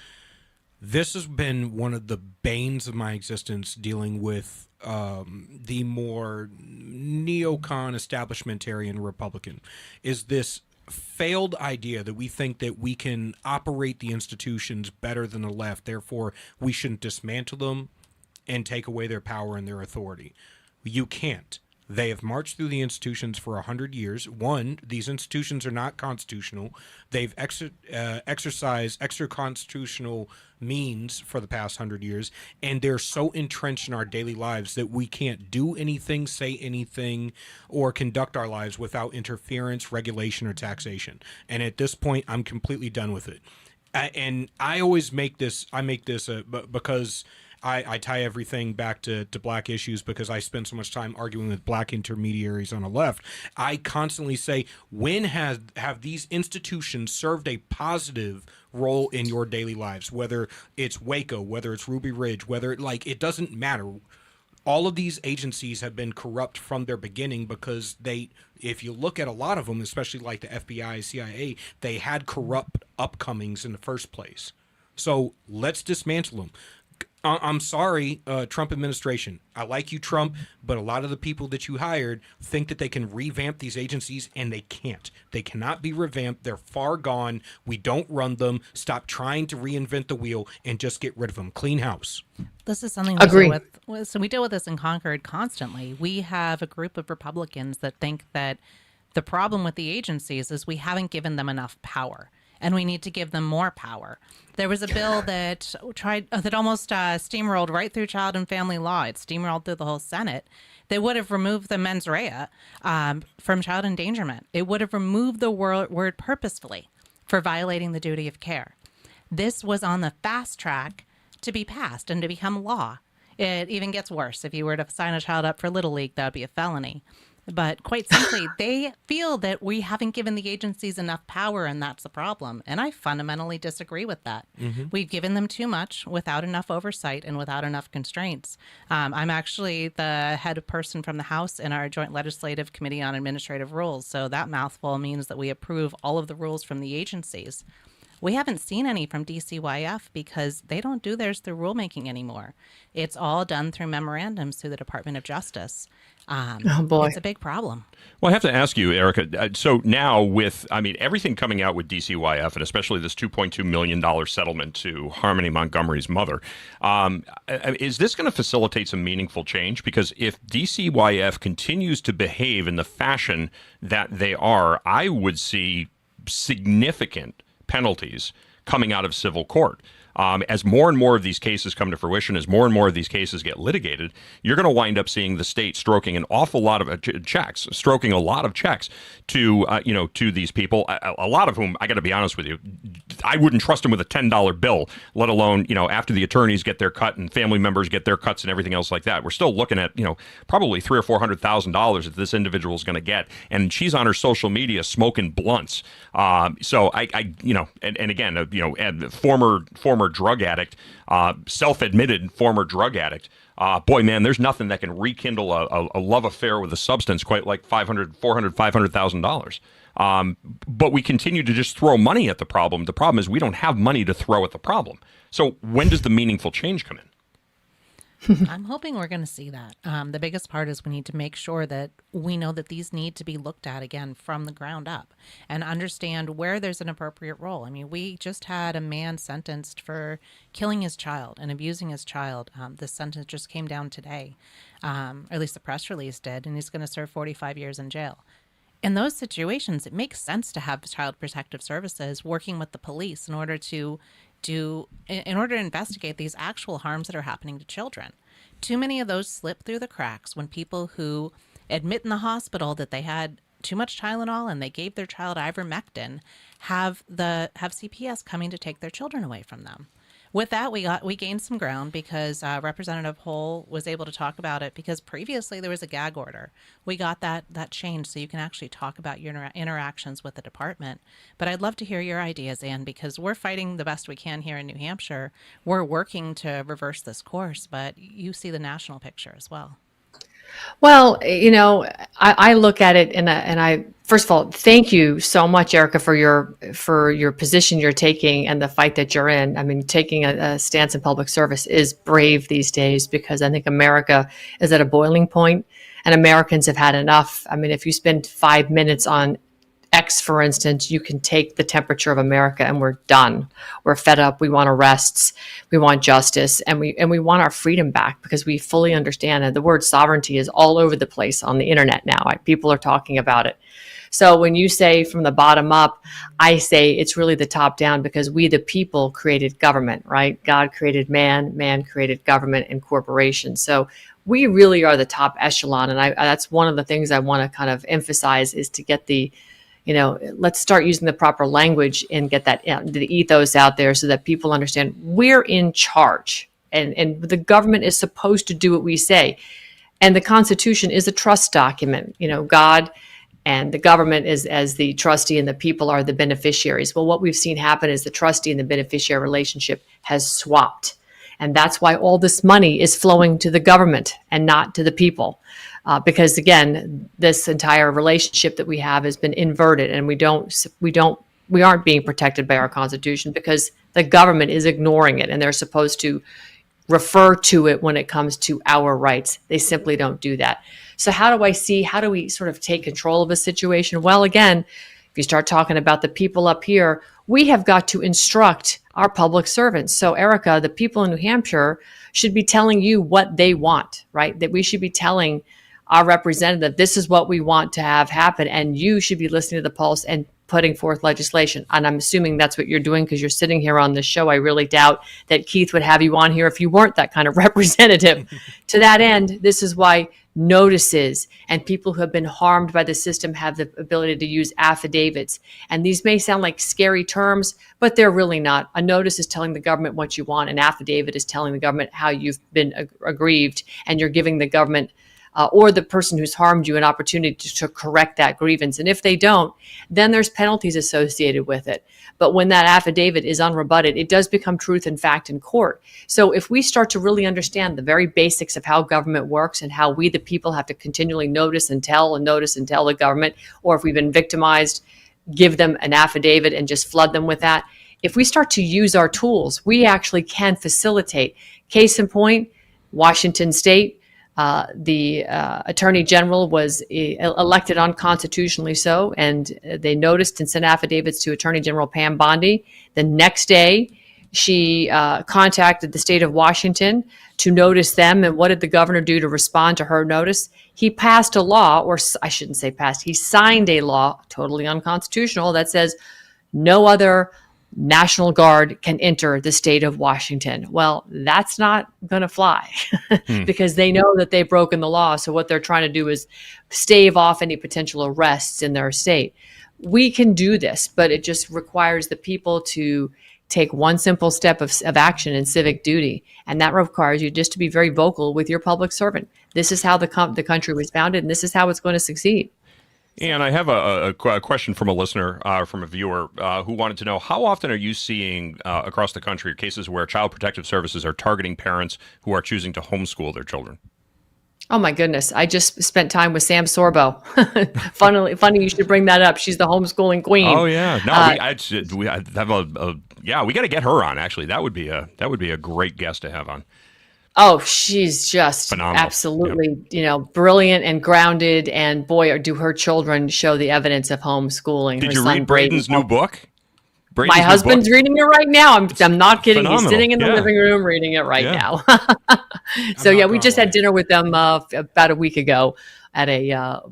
this has been one of the banes of my existence dealing with the more neocon establishmentarian Republican is this failed idea that we think that we can operate the institutions better than the left, therefore we shouldn't dismantle them and take away their power and their authority. You can't. They have marched through the institutions for 100 years. One, these institutions are not constitutional. They've exercised extra-constitutional means for the past 100 years, and they're so entrenched in our daily lives that we can't do anything, say anything, or conduct our lives without interference, regulation, or taxation. And at this point, I'm completely done with it. And I always make this, because I tie everything back to black issues because I spend so much time arguing with black intermediaries on the left. I constantly say, when have these institutions served a positive role in your daily lives? Whether it's Waco, whether it's Ruby Ridge, it doesn't matter. All of these agencies have been corrupt from their beginning because if you look at a lot of them, especially like the FBI, CIA, they had corrupt upcomings in the first place. So let's dismantle them. I'm sorry, Trump administration. I like you, Trump, but a lot of the people that you hired think that they can revamp these agencies, and they can't. They cannot be revamped. They're far gone. We don't run them. Stop trying to reinvent the wheel and just get rid of them. Clean house. This is something we deal with. So we deal with this in Concord constantly. We have a group of Republicans that think that the problem with the agencies is we haven't given them enough power, and we need to give them more power. There was a bill that almost steamrolled right through child and family law. It steamrolled through the whole Senate. They would have removed the mens rea from child endangerment. It would have removed the word purposefully for violating the duty of care. This was on the fast track to be passed and to become law. It even gets worse. If you were to sign a child up for Little League, that would be a felony. But quite simply, they feel that we haven't given the agencies enough power, and that's the problem. And I fundamentally disagree with that. Mm-hmm. We've given them too much without enough oversight and without enough constraints. I'm actually the head person from the House in our Joint Legislative Committee on Administrative Rules. So that mouthful means that we approve all of the rules from the agencies. We haven't seen any from DCYF because they don't do theirs through rulemaking anymore. It's all done through memorandums through the Department of Justice. Oh boy, it's a big problem. Well, I have to ask you, Erica. So now with, everything coming out with DCYF, and especially this $2.2 million settlement to Harmony Montgomery's mother, is this going to facilitate some meaningful change? Because if DCYF continues to behave in the fashion that they are, I would see significant penalties coming out of civil court. As more and more of these cases come to fruition, as more and more of these cases get litigated, you're going to wind up seeing the state stroking an awful lot of checks to these people, a lot of whom, I got to be honest with you, I wouldn't trust them with a $10 bill, let alone, after the attorneys get their cut and family members get their cuts and everything else like that. We're still looking at, probably $300,000 or $400,000 that this individual is going to get. And she's on her social media smoking blunts. So former drug addict, self-admitted former drug addict. Boy, man, there's nothing that can rekindle a love affair with a substance quite like $500,000. But we continue to just throw money at the problem. The problem is we don't have money to throw at the problem. So when does the meaningful change come in? I'm hoping we're going to see that. The biggest part is we need to make sure that we know that these need to be looked at again from the ground up and understand where there's an appropriate role. We just had a man sentenced for killing his child and abusing his child. This sentence just came down today, or at least the press release did, and he's going to serve 45 years in jail. In those situations, it makes sense to have Child Protective Services working with the police in order to in order to investigate these actual harms that are happening to children. Too many of those slip through the cracks when people who admit in the hospital that they had too much Tylenol and they gave their child ivermectin have CPS coming to take their children away from them. With that, we gained some ground because Representative Hull was able to talk about it because previously there was a gag order. We got that changed so you can actually talk about your interactions with the department. But I'd love to hear your ideas, Ann, because we're fighting the best we can here in New Hampshire. We're working to reverse this course, but you see the national picture as well. Well, I look at it and I first of all, thank you so much, Erica, for your position you're taking and the fight that you're in. I mean, taking a stance in public service is brave these days because I think America is at a boiling point and Americans have had enough. I mean, if you spend 5 minutes on X, for instance, you can take the temperature of America and we're done. We're fed up. We want arrests. We want justice and we want our freedom back because we fully understand that the word sovereignty is all over the place on the internet now. People are talking about it. So when you say from the bottom up, I say it's really the top down because we, the people, created government, right? God created man, man created government and corporations. So we really are the top echelon. And that's one of the things I want to kind of emphasize is to get let's start using the proper language and get the ethos out there so that people understand we're in charge and the government is supposed to do what we say. And the Constitution is a trust document. God and the government is as the trustee and the people are the beneficiaries. Well, what we've seen happen is the trustee and the beneficiary relationship has swapped. And that's why all this money is flowing to the government and not to the people. Because again, this entire relationship that we have has been inverted and we aren't being protected by our Constitution because the government is ignoring it and they're supposed to refer to it when it comes to our rights. They simply don't do that. So how do we sort of take control of a situation? Well, again, if you start talking about the people up here, we have got to instruct our public servants. So Erica, the people in New Hampshire should be telling you what they want, right? That we should be telling our representative, this is what we want to have happen. And you should be listening to the pulse and putting forth legislation. And I'm assuming that's what you're doing because you're sitting here on this show. I really doubt that Keith would have you on here if you weren't that kind of representative. To that end, this is why notices and people who have been harmed by the system have the ability to use affidavits. And these may sound like scary terms, but they're really not. A notice is telling the government what you want. An affidavit is telling the government how you've been aggrieved, and you're giving the government or the person who's harmed you an opportunity to correct that grievance. And if they don't, then there's penalties associated with it. But when that affidavit is unrebutted, it does become truth and fact in court. So if we start to really understand the very basics of how government works and how we, the people, have to continually notice and tell the government, or if we've been victimized, give them an affidavit and just flood them with that. If we start to use our tools, we actually can facilitate. Case in point, Washington State, the Attorney General was elected unconstitutionally so, and they noticed and sent affidavits to Attorney General Pam Bondi. The next day, she contacted the state of Washington to notice them. And what did the governor do to respond to her notice? He passed a law, or I shouldn't say passed, he signed a law, totally unconstitutional, that says no other National Guard can enter the state of Washington. Well, that's not going to fly because they know that they've broken the law. So what they're trying to do is stave off any potential arrests in their state. We can do this, but it just requires the people to take one simple step of action in civic duty. And that requires you just to be very vocal with your public servant. This is how the country was founded, and this is how it's going to succeed. And I have a question from a listener, from a viewer, who wanted to know, how often are you seeing across the country cases where Child Protective Services are targeting parents who are choosing to homeschool their children? Oh, my goodness. I just spent time with Sam Sorbo. Funny you should bring that up. She's the homeschooling queen. Oh, yeah. No, we got to get her on, actually. That would be a great guest to have on. Oh, she's just phenomenal. Absolutely, brilliant and grounded. And boy, do her children show the evidence of homeschooling. Did you read Braden's new book? My husband's reading it right now. I'm not kidding. Phenomenal. He's sitting in the living room reading it right now. So yeah, we just had dinner with them about a week ago at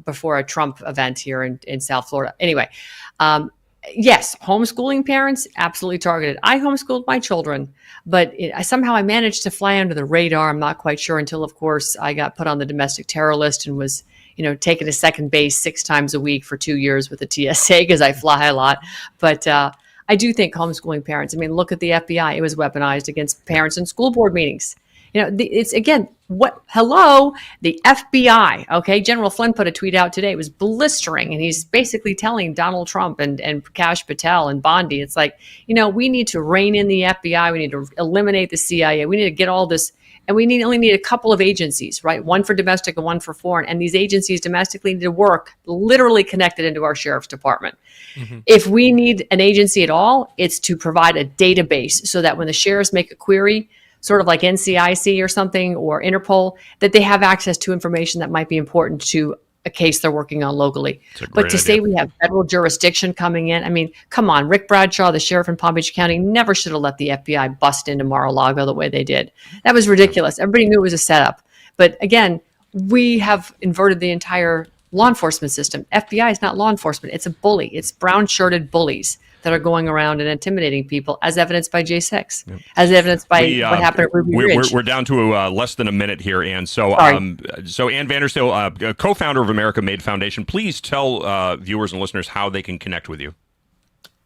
before a Trump event here in South Florida. Anyway, Yes, homeschooling parents, absolutely targeted. I homeschooled my children, but somehow I managed to fly under the radar. I'm not quite sure until, of course, I got put on the domestic terror list and was, taken to second base 6 times a week for 2 years with the TSA because I fly a lot. But I do think homeschooling parents, look at the FBI. It was weaponized against parents in school board meetings. It's again, the FBI, okay? General Flynn put a tweet out today. It was blistering, and he's basically telling Donald Trump and Prakash Patel and Bondi, it's like, we need to rein in the FBI. We need to eliminate the CIA. We need to get all this, and we only need a couple of agencies, right? One for domestic and one for foreign. And these agencies domestically need to work literally connected into our sheriff's department. Mm-hmm. If we need an agency at all, it's to provide a database so that when the sheriffs make a query, sort of like NCIC or something or Interpol, that they have access to information that might be important to a case they're working on locally. But to say we have federal jurisdiction coming in, come on, Rick Bradshaw, the sheriff in Palm Beach County, never should have let the FBI bust into Mar-a-Lago the way they did. That was ridiculous. Everybody knew it was a setup. But again, we have inverted the entire law enforcement system. FBI is not law enforcement. It's a bully. It's brown-shirted bullies that are going around and intimidating people, as evidenced by J6, as evidenced by what happened at Ruby Ridge. We're down to less than a minute here, Ann. So Ann Vandersteel, co-founder of America Made Foundation, please tell viewers and listeners how they can connect with you.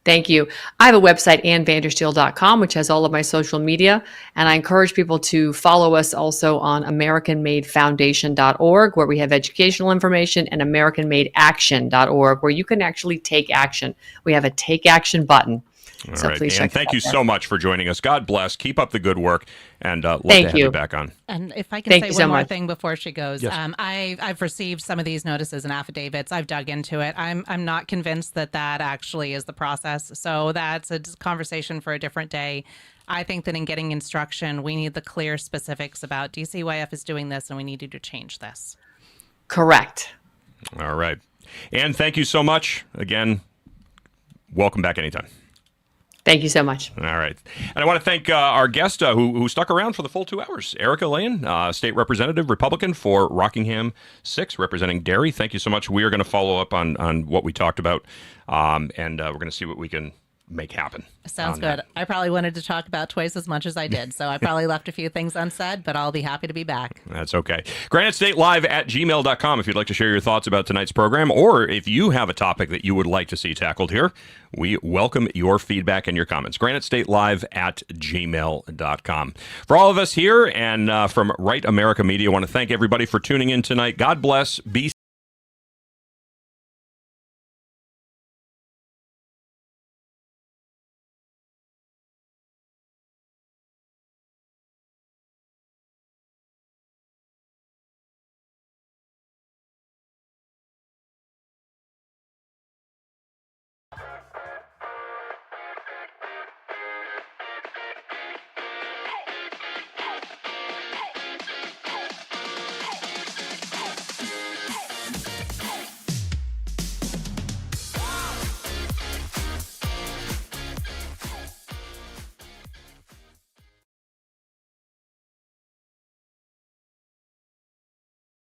Thank you. I have a website, annvandersteel.com, which has all of my social media. And I encourage people to follow us also on AmericanMadeFoundation.org, where we have educational information, and AmericanMadeAction.org, where you can actually take action. We have a take action button. All so right. please And thank you so much for joining us. God bless. Keep up the good work, and love to have you back on. And if I can say one more thing before she goes, yes. I've received some of these notices and affidavits. I've dug into it. I'm not convinced that actually is the process. So that's a conversation for a different day. I think that in getting instruction, we need the clear specifics about DCYF is doing this, and we need you to change this. Correct. All right. Ann, thank you so much. Again, welcome back anytime. Thank you so much. All right. And I want to thank our guest who stuck around for the full 2 hours, Erica Lane, State Representative, Republican for Rockingham 6, representing Derry. Thank you so much. We are going to follow up on what we talked about, and we're going to see what we can make happen. Sounds good. I probably wanted to talk about twice as much as I did, so I probably left a few things unsaid, but I'll be happy to be back. That's okay. GraniteStateLive@gmail.com if you'd like to share your thoughts about tonight's program, or if you have a topic that you would like to see tackled here, we welcome your feedback and your comments. GraniteStateLive@gmail.com. For all of us here and from Right America Media, I want to thank everybody for tuning in tonight. God bless. Be